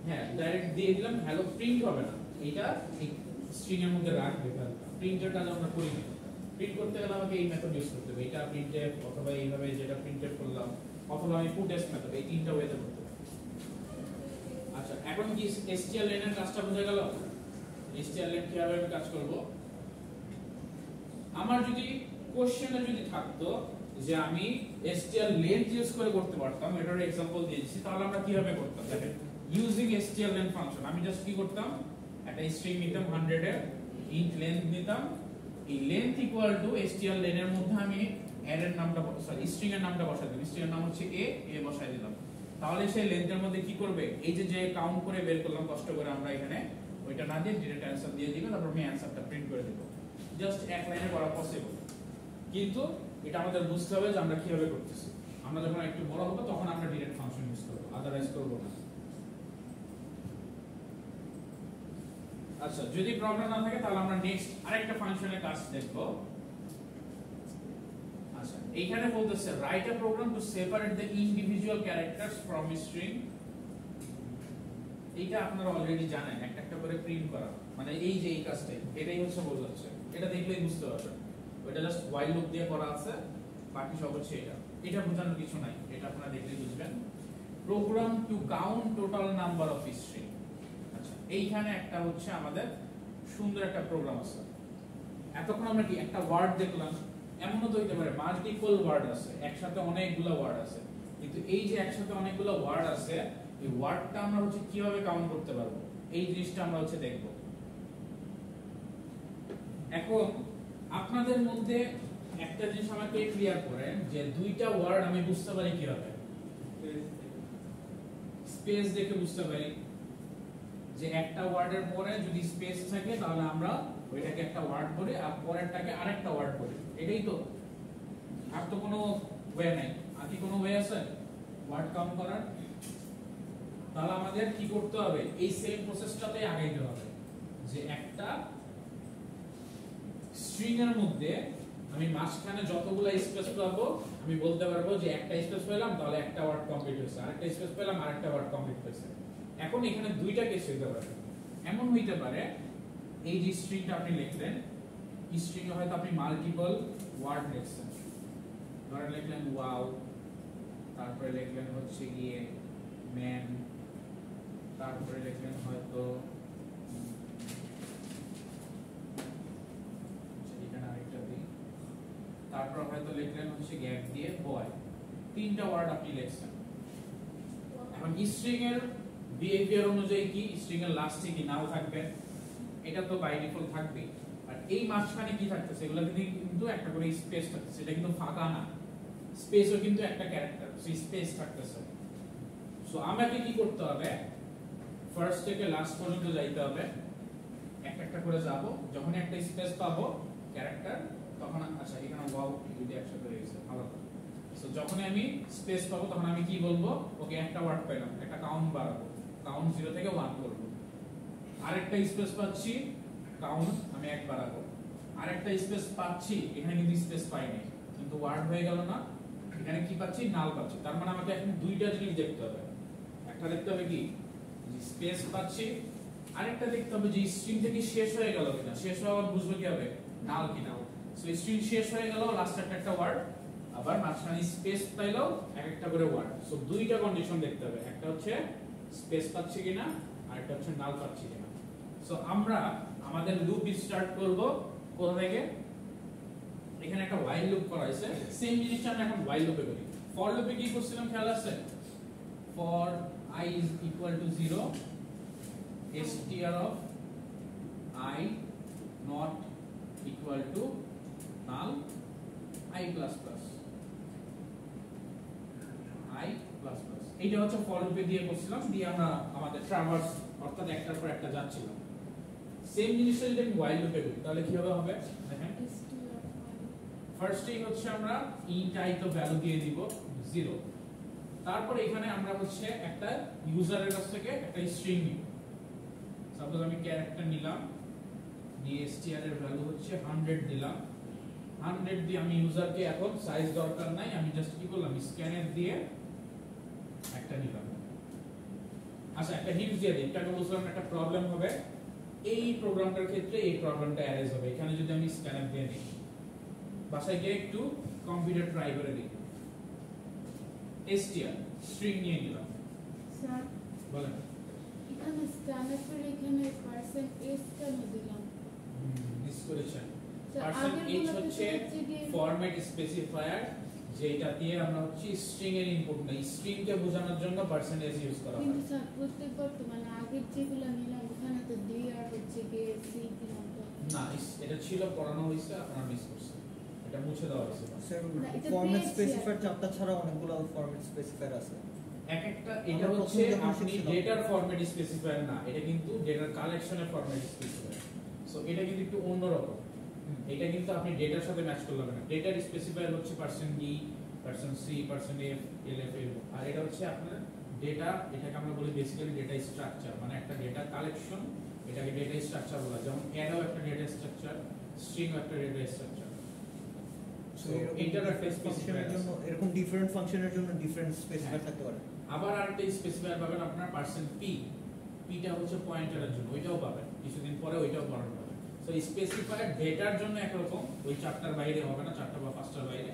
হ্যাঁ, ডাইরেক্ট দিয়ে দিলাম, হ্যালো প্রিন্ট হবে না, এটা এই স্ট্রিং এর মধ্যে রাখবে। প্রিন্টের কাজ আমরা করি না, প্রিন্ট করতে গেলে আমাকে এই মেথড ইউজ করতে হবে, এটা প্রিন্টএফ অথবা এইভাবে যেটা প্রিন্টএফ করলাম, অথবা আমি পুটএস মেথড, এই তিনটা ওয়েতে করতে হবে। আচ্ছা, এখন কি strlen এর কাজটা বুঝা গেল? strlen কিভাবে আমি কাজ করব। আমার যদি কোশ্চেনে যদি থাকতো যে আমি strlen লেন্থ ইউজ করে করতে পারতাম, এটার एग्जांपल দিয়ে দিছি, তাহলে আমরা কিভাবে করতাম দেখেন। ইউজিং strlen ফাংশন আমি জাস্ট কি করতাম, একটা স্ট্রিং নিতাম 100 এর, ইন্ট লেন্থ নিতাম, এই লেন্থ ইকুয়াল টু strlen এর মধ্যে আমি অ্যারের নামটা সরি স্ট্রিং এর নামটা বসাই দিলাম, স্ট্রিং এর নাম হচ্ছে a বসাই দিলাম। তাহলে সেই লেন্থের মধ্যে কি করবে, এই যে কাউন্ট করে বের করলাম কষ্ট করে আমরা এখানে, ওইটা না দিয়ে ডিরেক্ট অ্যানসার দিয়ে দিবে, তারপর আমি অ্যানসারটা প্রিন্ট করে দেব। জাস্ট এক লাইনে করা পসিবল, কিন্তু এটা আমাদের বুঝতে হবে যে আমরা কিভাবে করতেছি। আমরা যখন একটু বড় হবো তখন আমরা ডিরেক্ট ফাংশন ইউজ করব, আদারওয়াইজ করব না। আচ্ছা, যদি প্রবলেম না থাকে তাহলে আমরা নেক্সট আরেকটা ফাংশনের কাজ দেখব। আচ্ছা, এইখানে বলতেছে write a program to separate the individual characters from a string. এইটা আপনারা অলরেডি জানেন, একটা একটা করে প্রিন্ট করা, মানে এই যে এই কাজটাই, এটাই হচ্ছে বোঝাচ্ছে, এটা দেখলেই বুঝতে পারবেন। ওইটা জাস্ট হোয়াইল লুপ দিয়ে করা আছে, বাকি সব হচ্ছে এটা। এটা বোঝানোর কিছু নাই, এটা আপনারা দেখলেই বুঝবেন। Program to count total number of string. আচ্ছা, এইখানে একটা হচ্ছে আমাদের সুন্দর একটা প্রোগ্রাম আছে। এতক্ষণ আমরা কি একটা ওয়ার্ড দেখলাম, এমনও তো হইতে পারে মাল্টিপল ওয়ার্ড আছে, একসাথে অনেকগুলো ওয়ার্ড আছে, কিন্তু এই যে একসাথে অনেকগুলো ওয়ার্ড আছে, এই ওয়ার্ডটা আমরা হচ্ছে কিভাবে কাউন্ট করতে পারবো, এই জিনিসটা আমরা হচ্ছে দেখব। এখন আপনাদের মধ্যে একটা জিনিস আমাকে ক্লিয়ার করেন যে দুইটা ওয়ার্ড আমি বুঝতে পারি কিভাবে? স্পেস দেখে বুঝতে পারি যে একটা ওয়ার্ডের পরে যদি স্পেস থাকে তাহলে আমরা ওইটাকে একটা ওয়ার্ড বলি আর পরেরটাকে আরেকটা ওয়ার্ড বলি। এটাই তো, আর তো কোনো ওয়ে নাই। আর কি কোনো ওয়ে আছে ওয়ার্ড কাউন্ট করার? তাহলে আমাদের কি করতে হবে? এই সেম প্রসেসটাতে আগাইতে হবে যে একটা স্ট্রিং এর মধ্যে আমি মাঝখানে যতগুলো স্পেস পাবো আমি বলতে পারবো যে একটা স্পেস পেলাম তাহলে একটা ওয়ার্ড কমপ্লিট হয়েছে, আরেকটা স্পেস পেলাম আরেকটা ওয়ার্ড কমপ্লিট হয়েছে। এখন এখানে দুইটা কেস হইতে পারে। এমন হইতে পারে এই যে স্ট্রিংটা আপনি লিখলেন, স্ট্রিং এ হয়তো আপনি মাল্টিপল ওয়ার্ড লিখছেন, ধরেন লিখলেন ওয়াও, তারপরে লিখলেন হচ্ছে গিয়ে ম্যান, তারপরে লিখলেন হয়তো এখানে আরেকটা দিই, তারপর হয়তো লিখলেন হচ্ছে গ্যাপ দিয়ে বয়। তিনটা ওয়ার্ড আপনি লিখছেন। এখন স্ট্রিং এর বিহেভিয়ার অনুযায়ী কি স্ট্রিং এর লাস্টে কি নাও থাকবে, এটা তো বাই ডিফল্ট থাকবে। আর এই মাঝখানে কি থাকতেছে, এগুলো কিন্তু একটা করে স্পেস থাকতেছে, এটা কিন্তু ফাঁকা না, স্পেসও কিন্তু একটা ক্যারেক্টার, সেই স্পেস থাকতেছে। সো আমাকে কি করতে হবে? ফার্স্ট থেকে লাস্ট পর্যন্ত যাইতে হবে, একটা একটা করে যাব। যখন একটা স্পেস পাবো ক্যারেক্টার তখন, আচ্ছা এখানে ওয়াও দুটো একসাথে রয়েছে, ভালো। সো যখন আমি স্পেস পাবো তখন আমি কি বলবো? ওকে একটা ওয়ার্ড পেলাম, একটা কাউন্ট বাড়াবো, কাউন্ট 0 থেকে 1 করব। আরেকটা স্পেস পাচ্ছি, কাউন্ট আমি 1 বাড়াবো। আরেকটা স্পেস পাচ্ছি, এখানে কিন্তু স্পেস পাই নাই, কিন্তু ওয়ার্ড হয়ে গেল না। এখানে কি পাচ্ছি? নাল পাচ্ছি। তার মানে আমাকে এখন দুইটা জিনিস দেখতে হবে। একটা দেখতে হবে কি স্পেস পাচ্ছি, আরেকটা দেখতে হবে যে স্ট্রিংটা কি শেষ হয়ে গেল কিনা। শেষ হওয়ার বুঝবো কিভাবে? নাল কিনা। সো স্ট্রিং শেষ হয়ে গেল, লাস্টে একটা ওয়ার্ড, আবার মাঝখানে স্পেস পাইলেও একটা করে ওয়ার্ড। সো দুইটা কন্ডিশন দেখতে হবে, একটা হচ্ছে স্পেস পাচ্ছি কিনা, আরেকটা হচ্ছে নাল পাচ্ছি কিনা। সো আমরা আমাদের লুপ স্টার্ট করব কোথা থেকে? এখানে একটা while লুপ করা হয়েছে, সেম জিনিসটা আমরা এখন while লুপে করি। ফর লুপে কি করছিলাম খেয়াল আছে? For I is equal to 0, str of I not equal to null I plus plus, I plus plus। এইটা হচ্ছে ফর লুপে দিয়ে করছিলাম, দিয়ে আমরা আমাদের ট্রাভার্স অর্থাৎ একটার পর একটা যাচ্ছিলাম। সেম জিনিসটা যদি আমি while লুপে করি তাহলে কিভাবে হবে দেখেন। ফার্স্টেই হচ্ছে আমরা int i তো ভ্যালু দিয়ে দিব 0। তারপর এখানে আমরা হচ্ছে একটা ইউজারের কাছ থেকে একটা স্ট্রিং নিব। সাপোজ আমি ক্যারেক্টার নিলাম, নিয়ে str এর ভ্যালু হচ্ছে 100 দিলাম। 100 দিয়ে আমি ইউজারকে এখন সাইজ দরকার নাই, আমি জাস্ট কি করলাম স্ক্যানার দিয়ে একটা নিলাম। আচ্ছা একটা হিন্ট দিয়ে দিই, এটাকে বুঝলাম একটা প্রবলেম হবে। এই প্রোগ্রামটার ক্ষেত্রে এই প্রবলেমটা অ্যারেজ হবে। এখানে যদি আমি স্ক্যানার দিয়ে নিই, বাসায় গিয়ে একটু কম্পিউটার ট্রাই করে দিই। str স্ট্রিং নিয়ে নিলাম, স্যার বলেন। এখানে স্ক্যানার করে এখানে পার্সেন্ট এস কেন দিলাম? মিস করেছেন। স্যার, পার্সেন্ট আগের এইচ গুলোতে হচ্ছে তো গিয়ে- ফরম্যাট স্পেসিফায়ার, যেটা দিয়ে আমরা হচ্ছে স্ট্রিং এর ইনপুট না, স্ট্রিং কে বোঝানোর জন্য পার্সেন্টেজ ইউজ করা হয়। কিন্তু স্যার প্রত্যেকবার তো মানে আগের যেগুলো নিলাম ওখানে তো ডি আর হচ্ছে গিয়ে সি দিলাম তো। না, এটা ছিল পড়ানো হয়েছে, আপনারা মিস করছেন, এটা মুছে দেওয়া হয়েছে। স্যার না, এটা ফরম্যাট পেয়েছি স্পেসিফায়ার আর- চারটা ছাড়া অনেকগুলো ফরম্যাট স্পেসিফায়ার আছে। এক একটা, এটা আমরা হচ্ছে প্রথম যখন আপনি শিখছিলাম। ডেটার ফরম্যাট স্পেসিফায়ার না, এটা কিন্তু ডেটার কালেকশনের ফরম্যাট স্পেসিফায়ার। সো এটা কিন্তু একটু অন্যরকম। এটা কিন্তু আপনি ডেটার সাথে ম্যাচ করলে হবে না। ডেটার স্পেসিফায়ার হচ্ছে %d, %c, %f, lf, আর এটা হচ্ছে আপনার ডেটা, এটাকে আমরা বলি বেসিক্যালি ডেটা স্ট্রাকচার, মানে একটা ডেটা কালেকশন, এটাকে ডেটা স্ট্রাকচার বলা হয়। যেমন অ্যারেও একটা ডেটা স্ট্রাকচার, স্ট্রিং একটা ডেটা স্ট্রাকচার। সো এটার একটা স্পেসিফায়ার জন্য এরকম ডিফারেন্ট ফাংশনের জন্য ডিফারেন্ট স্পেসিফায়ার থাকতে পারে। আবার আরেকটা স্পেসিফায়ার পাবেন আপনার %p, পিটা হচ্ছে পয়েন্টারের জন্য, ওইটাও পাবেন কিছুদিন পরে, ওইটাও পড়ানো হবে। সো স্পেসিফায়ার ডেটার জন্য একরকম, ওই চারটার বাইরে হবে না, চারটা বা পাঁচটার বাইরে,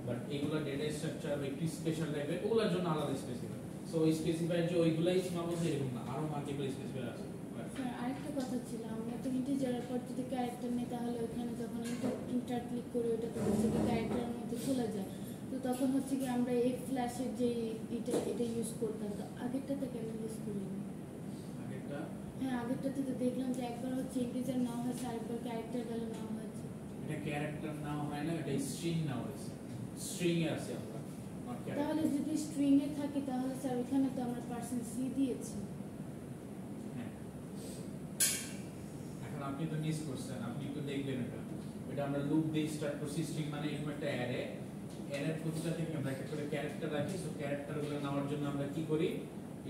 বাট এগুলো ডেটা স্ট্রাকচার একটু স্পেশাল টাইপের, ওগুলোর জন্য আলাদা স্পেসিফায়ার। সো ওই স্পেসিফায়ার যে ওইগুলাই সীমাবদ্ধ এরকম না, আরো মাল্টিপল স্পেসিফায়ার আছে। স্যার আরেকটা কথা ছিল, আমরা তো ইন্টিজারের পর যদি ক্যারেক্টার নেই তাহলে ওখানে যখন ইন্টার ক্লিক করে ওটা তো হচ্ছে কি ক্যারেক্টারের মধ্যে চলে যায়। তো তখন হচ্ছে কি আমরা এই ফ্ল্যাশের যে এটা ইউজ করতাম, তো আগেরটাতে কেন ইউজ করি না? আগেরটা হ্যাঁ, আগেরটাতে তো দেখলাম যে একবার হচ্ছে ইন্টিজার নাও হয়েছে, আরেকবার ক্যারেক্টার ভ্যালু নাও হয়েছে। এটা ক্যারেক্টার নাও হয় না, এটা স্ট্রিং নাও হয়েছে। স্ট্রিং এ আছে আমরা, not character। তাহলে যদি স্ট্রিং এ থাকে তাহলে স্যার ওখানে তো আমরা পার্সেন্ট সি দিয়েছি। হ্যাঁ। এখন আপনি তো মিস করছেন, আপনি একটু দেখবেন এটা আমরা লুপ দিয়ে স্টার্ট করছি। স্ট্রিং মানে এরকম একটা অ্যারে, অ্যারের প্রতিটা থেকে আমরা একটা করে ক্যারেক্টার রাখি। সো ক্যারেক্টারগুলো নেওয়ার জন্য আমরা কি করি,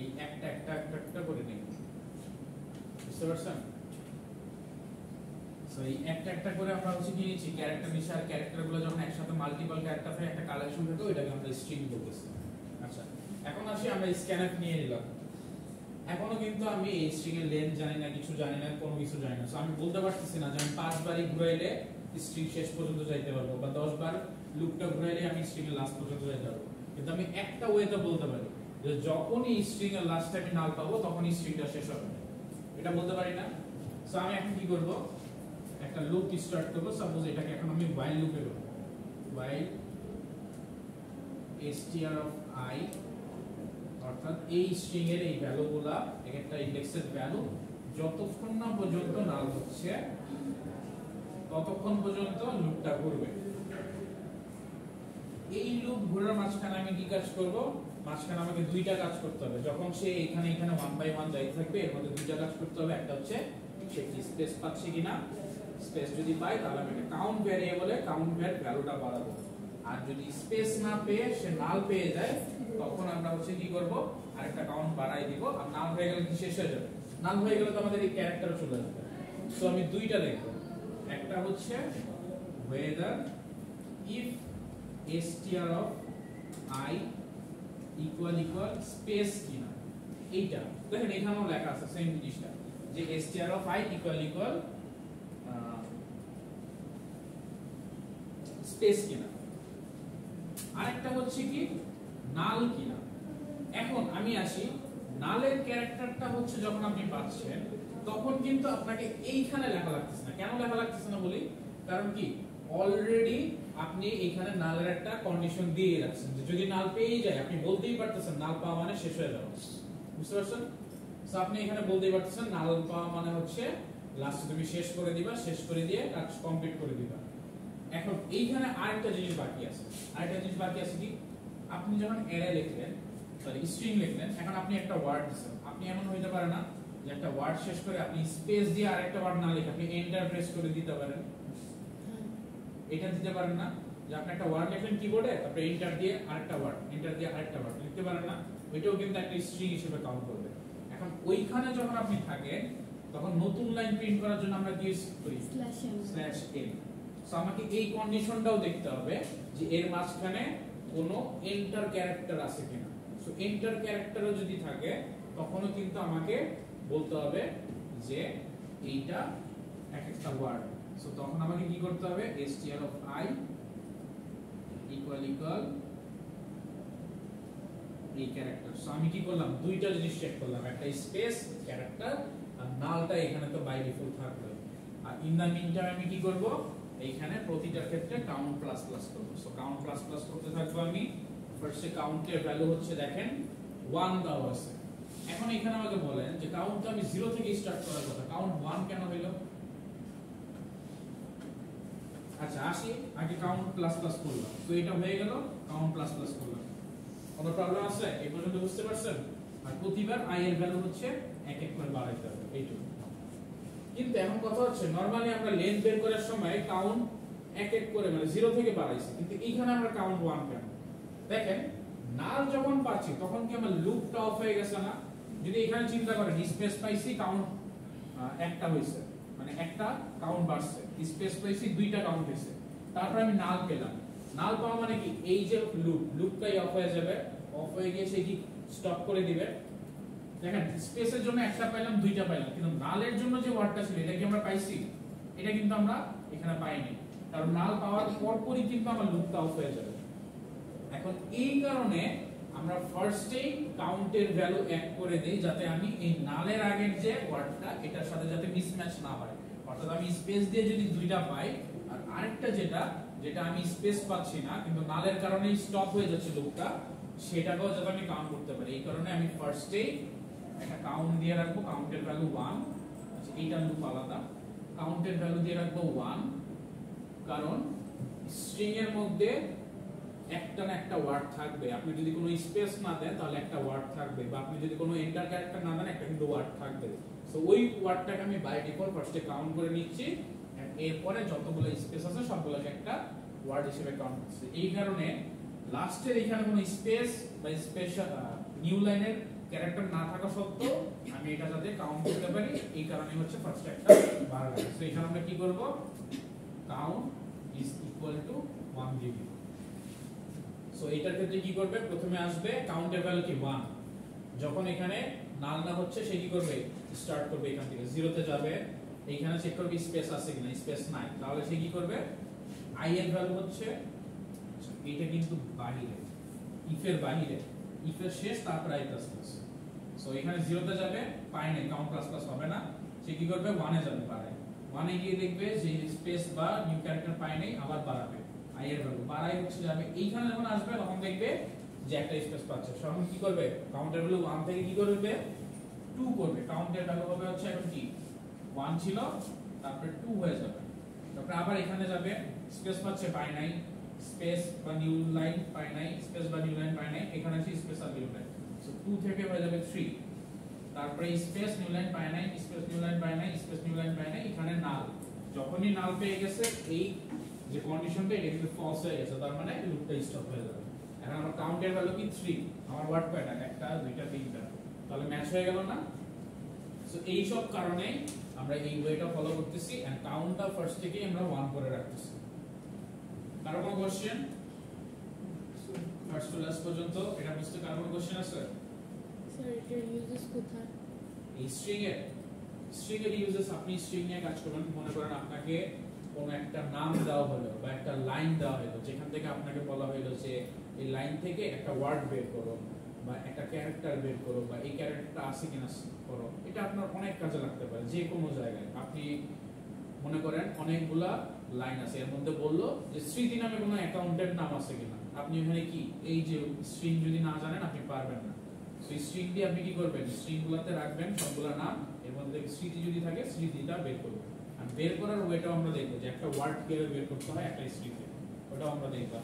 এই একটা একটা একটা একটা করে নিই। বুঝতে পারছেন? সো এই একটা একটা করে আমরা হচ্ছে কি নিচ্ছি, ক্যারেক্টার নিচ্ছি। আর ক্যারেক্টারগুলো যখন একসাথে মাল্টিপল ক্যারেক্টার থাকে একটা কালেকশন থাকে, ওইটাকে আমরা স্ট্রিং বলতেছি। আচ্ছা, এখন আসি আমরা স্ক্যানআপ নিয়ে নিলাম। এখনো কিন্তু আমি এই স্ট্রিং এর লেন্থ জানি না, কিছু জানি না, কোনো কিছু জানি না। সো আমি বলতে পারতেছি না যে আমি 5 বারই ঘুরাইলে স্ট্রিং শেষ পর্যন্ত যাইতে পারবো, বা 10 বার লুপটা ঘুরাইলে আমি স্ট্রিং এর লাস্ট পর্যন্ত যাইতে পারবো। কিন্তু আমি একটা ওয়েতে বলতে পারি যে যখনই স্ট্রিং এর লাস্টে আমি নাল পাবো তখনই স্ট্রিংটা শেষ হবে, এটা বলতে পারি না। সো আমি এখন কি করব, একটা লুপ স্টার্ট করব। সাপোজ এটাকে এখন আমি while লুপে করব, while str of I, অর্থাৎ এই স্ট্রিং এর এই ভ্যালুগুলা একটা ইন্ডেক্সের ভ্যালু যতক্ষণ না পর্যন্ত নাল হচ্ছে ততক্ষণ পর্যন্ত লুপটা ঘুরবে। এই লুপ ঘোরার মাঝখানে আমি কি কাজ করব, মাঝখানে আমাকে দুইটা কাজ করতে হবে। যখন সে এখানে 1 বাই 1 যাই থাকবে, এর মধ্যে দুইটা কাজ করতে হবে। একটা হচ্ছে সে কি স্পেস পাচ্ছে কিনা, স্পেস যদি পায় তাহলে আমি একটা কাউন্ট ভ্যারিয়েবলে কাউন্ট ভ্যালুটা বাড়াবো। আর যদি স্পেস না পেয়ে সে নাল পেয়ে যায়, তখন আমরা হচ্ছে কি করব, আরেকটা কাউন্ট বাড়াই দিব। আর নাল হয়ে গেলে কি শেষ হয়ে যাবে? নাল হয়ে গেলে তো আমাদের এই ক্যারেক্টারও চলে যাবে। সো আমি দুইটা দেখব, একটা হচ্ছে whether if str of I equal space কিনা। এইটা দেখেন এখানেও লেখা আছে সেম জিনিসটা, যে str of I equal space কিনা। আরেকটা হচ্ছে কি নাল কিনা। এখন আমি আসি, নালের ক্যারেক্টারটা হচ্ছে যখন আপনি পাচ্ছেন তখন কিন্তু আপনাকে এইখানে লেখা লাগতেছে না। কেন লেখা লাগতেছে না বলি, কারণ কি অলরেডি আপনি এখানে নালের একটা কন্ডিশন দিয়ে রাখছেন যে যদি নাল পেয়ে যায়, আপনি বলতেই পারতেছেন নাল পাওয়া মানে শেষ হয়ে যাওয়া। বুঝতে পারছেন? সো আপনি এখানে বলতেই পারতেছেন নাল পাওয়া মানে হচ্ছে লাস্টে তুমি শেষ করে দিবা, শেষ করে দিয়ে কাজ কমপ্লিট করে দিবা। এখন এইখানে আরেকটা জিনিস বাকি আছে। আরেকটা জিনিস বাকি আছে কি, আপনি যখন অ্যারে লিখলেন, সরি স্ট্রিং লিখলেন, এখন আপনি একটা ওয়ার্ড দিছেন। আপনি এমন হইতে পারে না যে একটা ওয়ার্ড শেষ করে আপনি স্পেস দিয়ে আরেকটা ওয়ার্ড না লিখে আপনি এন্টার প্রেস করে দিতে পারেন। এটা দিতে পারেন না, যে আপনি একটা ওয়ার্ড লিখলেন কিবোর্ডে, তারপরে এন্টার দিয়ে আরেকটা ওয়ার্ড, এন্টার দিয়ে আরেকটা ওয়ার্ড লিখতে পারেন না। ওইটাও কিন্তু একটা স্ট্রিং হিসেবে কাউন্ট করবে। এখন ওইখানে যখন আপনি থাকেন তখন নতুন লাইন প্রিন্ট করার জন্য আমরা কি ইউজ করি, /n। সো আমাকে এই কন্ডিশনটাও দেখতে হবে যে এর মাঝখানে কোনো এন্টার ক্যারেক্টার আছে কিনা। সো এন্টার ক্যারেক্টারও যদি থাকে তখনও কিন্তু আমাকে বলতে হবে যে এইটা এক একটা ওয়ার্ড। সো তখন আমাকে কি করতে হবে, str of I equal এই ক্যারেক্টার। সো আমি কি করলাম, দুইটা জিনিস চেক করলাম, একটা স্পেস ক্যারেক্টার আর নালটা এখানে তো বাই ডিফল্ট থাকবে। আর ইন দা মিন টাইম আমি কি করব, এইখানে প্রতিটার ক্ষেত্রে কাউন্ট প্লাস প্লাস করব। সো কাউন্ট প্লাস প্লাস করতে থাকবো আমি। ফার্স্টে কাউন্টের ভ্যালু হচ্ছে দেখেন 1 দেওয়া আছে। এখন এখানে আমাকে বলেন যে কাউন্ট তো আমি 0 থেকে স্টার্ট করার কথা, কাউন্ট 1 কেন হইলো? আচ্ছা আসি, আগে কাউন্ট প্লাস প্লাস করলাম, তো এটা হয়ে গেল কাউন্ট প্লাস প্লাস করলাম। কোনো প্রবলেম আছে এই পর্যন্ত? বুঝতে পারছেন? আর প্রতিবার I এর ভ্যালু হচ্ছে এক এক করে বাড়াইতে হবে, এইটুকু। কিন্তু এখন কথা হচ্ছে নরমালি আমরা লেন্থ বের করার সময় কাউন্ট এক এক করে মানে 0 থেকে বাড়াইছি, কিন্তু এইখানে আমরা কাউন্ট 1 কেন? দেখেন নাল যখন পাচ্ছি তখন কি আমার লুপটা অফ হয়ে গেছে না? যদি এখানে চিন্তা করেন স্পেস পাইছি, কাউন্ট একটা হইছে, মানে একটা কাউন্ট বাড়ছে, স্পেস পাইছি দুইটা কাউন্ট হইছে, তারপর আমি নাল পেলাম। নাল পাওয়া মানে কি এই যে লুপটাই অফ হয়ে যাবে, অফ হয়ে গিয়ে সে কি স্টপ করে দিবে। দেখেন স্পেসের জন্য একটা পাইলাম, দুইটা পাইলাম, কিন্তু নালের জন্য যে ওয়ার্ডটা ছিল এটা কি আমরা পাইছি? এটা কিন্তু আমরা এখানে পাইনি, কারণ নাল পাওয়ার পরপরই কিন্তু আমার লুপটা অফ হয়ে যাবে। এখন এই কারণে আমরা ফার্স্টেই কাউন্টের ভ্যালু এক করে দেই, যাতে আমি এই নালের আগের যে ওয়ার্ডটা এটার সাথে যাতে মিসম্যাচ না হয়। অর্থাৎ আমি স্পেস দিয়ে যদি দুইটা পাই আর আরেকটা আরেকটা যেটা আমি স্পেস পাচ্ছি না কিন্তু নালের কারণে স্টপ হয়ে যাচ্ছে লুপটা, সেটাকেও যাতে আমি কাউন্ট করতে পারি। এই কারণে আমি ফার্স্টে একটা কাউন্ট দিয়ে রাখবো, কাউন্টের ভ্যালু 1। আচ্ছা এইটার লুপ আলাদা, কাউন্টের ভ্যালু দিয়ে রাখবো 1, কারণ স্ট্রিং এর মধ্যে একটা না একটা ওয়ার্ড থাকবে। আপনি যদি কোনো স্পেস না দেন তাহলে একটা ওয়ার্ড থাকবে, বা আপনি যদি কোনো এন্টার ক্যারেক্টার না দেন একটা কিন্তু ওয়ার্ড থাকবে। সো ওই ওয়ার্ডটাকে আমি বাই ডিফল্ট ফার্স্টে কাউন্ট করে নিচ্ছি, এরপরে যতগুলো স্পেস আছে সবগুলোকে একটা ওয়ার্ড হিসেবে কাউন্ট করছি। এই কারণে লাস্টের এখানে কোনো স্পেস বা স্পেশাল নিউ লাইনের ক্যারেক্টার না থাকা সত্ত্বেও আমি এটা যাতে কাউন্ট করতে পারি, এই কারণে হচ্ছে ফার্স্টে একটা বার লাগে। সো এখানে আমরা কি করব, কাউন্ট ইজ ইকুয়াল টু 1 দিব। সো এটার ক্ষেত্রে কি করবে, প্রথমে আসবে কাউন্টের ভ্যালু কি 1, যখন এখানে নাল না হচ্ছে সে কি করবে, স্টার্ট করবে এখান থেকে 0 তে যাবে, এইখানে চেক করবে স্পেস আছে কিনা, স্পেস নাই, তাহলে সে কি করবে, i এর ভ্যালু হচ্ছে এটা কিন্তু বাহিরে, ইফের বাহিরে, ইফের শেষ তারপর i++। সো এখানে 0 তে যাবে, পাই নাই, কাউন্ট প্লাস প্লাস হবে না, সে কি করবে 1 এ যাবে, বাড়ায় 1 এ গিয়ে দেখবে যে স্পেস বা নিউ ক্যারেক্টার পাই নাই, আবার বাড়াবে i এর ভ্যালু, বাড়াই হচ্ছে যাবে, এইখানে যখন আসবে তখন দেখবে যে একটা স্পেস পাচ্ছে, তখন কি করবে, কাউন্টের ভ্যালু 1 থেকে কি করবে 2 করবে, কাউন্টের ভ্যালু হবে হচ্ছে এখন কি 1 ছিল, তারপরে 2 হয়ে যাবে, তারপরে আবার এখানে যাবে, স্পেস পাচ্ছে পাই নাই, স্পেস বা নিউ লাইন পাই নাই, স্পেস বা নিউ লাইন পাই নাই, এখানে আছে স্পেস আর নিউ লাইন, সো 2 থেকে হয়ে যাবে 3, তারপরে স্পেস নিউ লাইন পাই নাই, স্পেস নিউ লাইন পাই নাই, স্পেস নিউ লাইন পাই নাই, এখানে নাল, যখনই নাল পেয়ে গেছে এই যে কন্ডিশনটা এটা কিন্তু ফলস হয়ে গেছে, তার মানে লুপটা স্টপ হয়ে যাবে। এখন আমার কাউন্টের ভ্যালু কি 3, আমার ওয়ার্ড কয়টা, একটা দুইটা তিনটা, তাহলে ম্যাচ হয়ে গেল না। সো এই সব কারণে আমরা এই ওয়েটা ফলো করতেছি, এন্ড কাউন্টটা ফার্স্ট থেকে আমরা 1 করে রাখতেছি। কারো কোনো কোশ্চেন, ফার্স্ট টু লাস্ট পর্যন্ত এটা বুঝতে কারো কোনো কোশ্চেন আছে? স্যার এটা ইউজেস কোথায়? এই স্ট্রিং এর ইউজেস, আপনি স্ট্রিং নিয়ে কাজ করবেন, মনে করেন আপনাকে কোন একটা নাম দেওয়া হলো বা একটা লাইন দেওয়া হলো, যেখান থেকে আপনাকে বলা হলো যে এই লাইন থেকে একটা ওয়ার্ড বের করো বা একটা ক্যারেক্টার বের করো বা এই ক্যারেক্টারটা আছে কিনা করো, এটা আপনার অনেক কাজে লাগতে পারে যে কোনো জায়গায়। আপনি মনে করেন অনেকগুলা লাইন আছে, এর মধ্যে বললো যে স্মৃতি নামে কোনো অ্যাকাউন্টের নাম আছে কিনা, আপনি ওখানে কি এই যে স্ট্রিং যদি না জানেন আপনি পারবেন না। সো স্ট্রিং দিয়ে আপনি কি করবেন, স্ট্রিং গুলাতে রাখবেন সবগুলা নাম, এর মধ্যে স্মৃতি যদি থাকে স্মৃতিটা বের করবেন, আর বের করার ওয়েটাও আমরা দেখবো যে একটা ওয়ার্ড কিভাবে বের করতে হয় একটা স্ট্রিংয়ে, ওটাও আমরা দেখবো।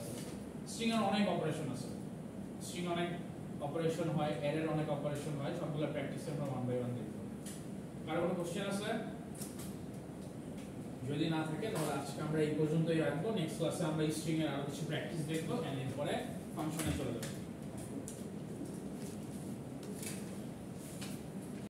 স্ট্রিং এর অনেক অপারেশন আছে, স্ট্রিং অনেক অপারেশন হয়, অ্যারের অনেক অপারেশন হয়, সবগুলা প্র্যাকটিসে আমরা 1 বাই 1 দেখবো। কারো কোনো কোশ্চেন আছে? যদি না থাকে তাহলে আজকে আমরা এই পর্যন্তই রাখবো, নেক্সট ক্লাসে আমরা স্ট্রিং এর আরো কিছু প্র্যাকটিস দেখবো, এন্ড এরপরে ফাংশনে চলে যাবো।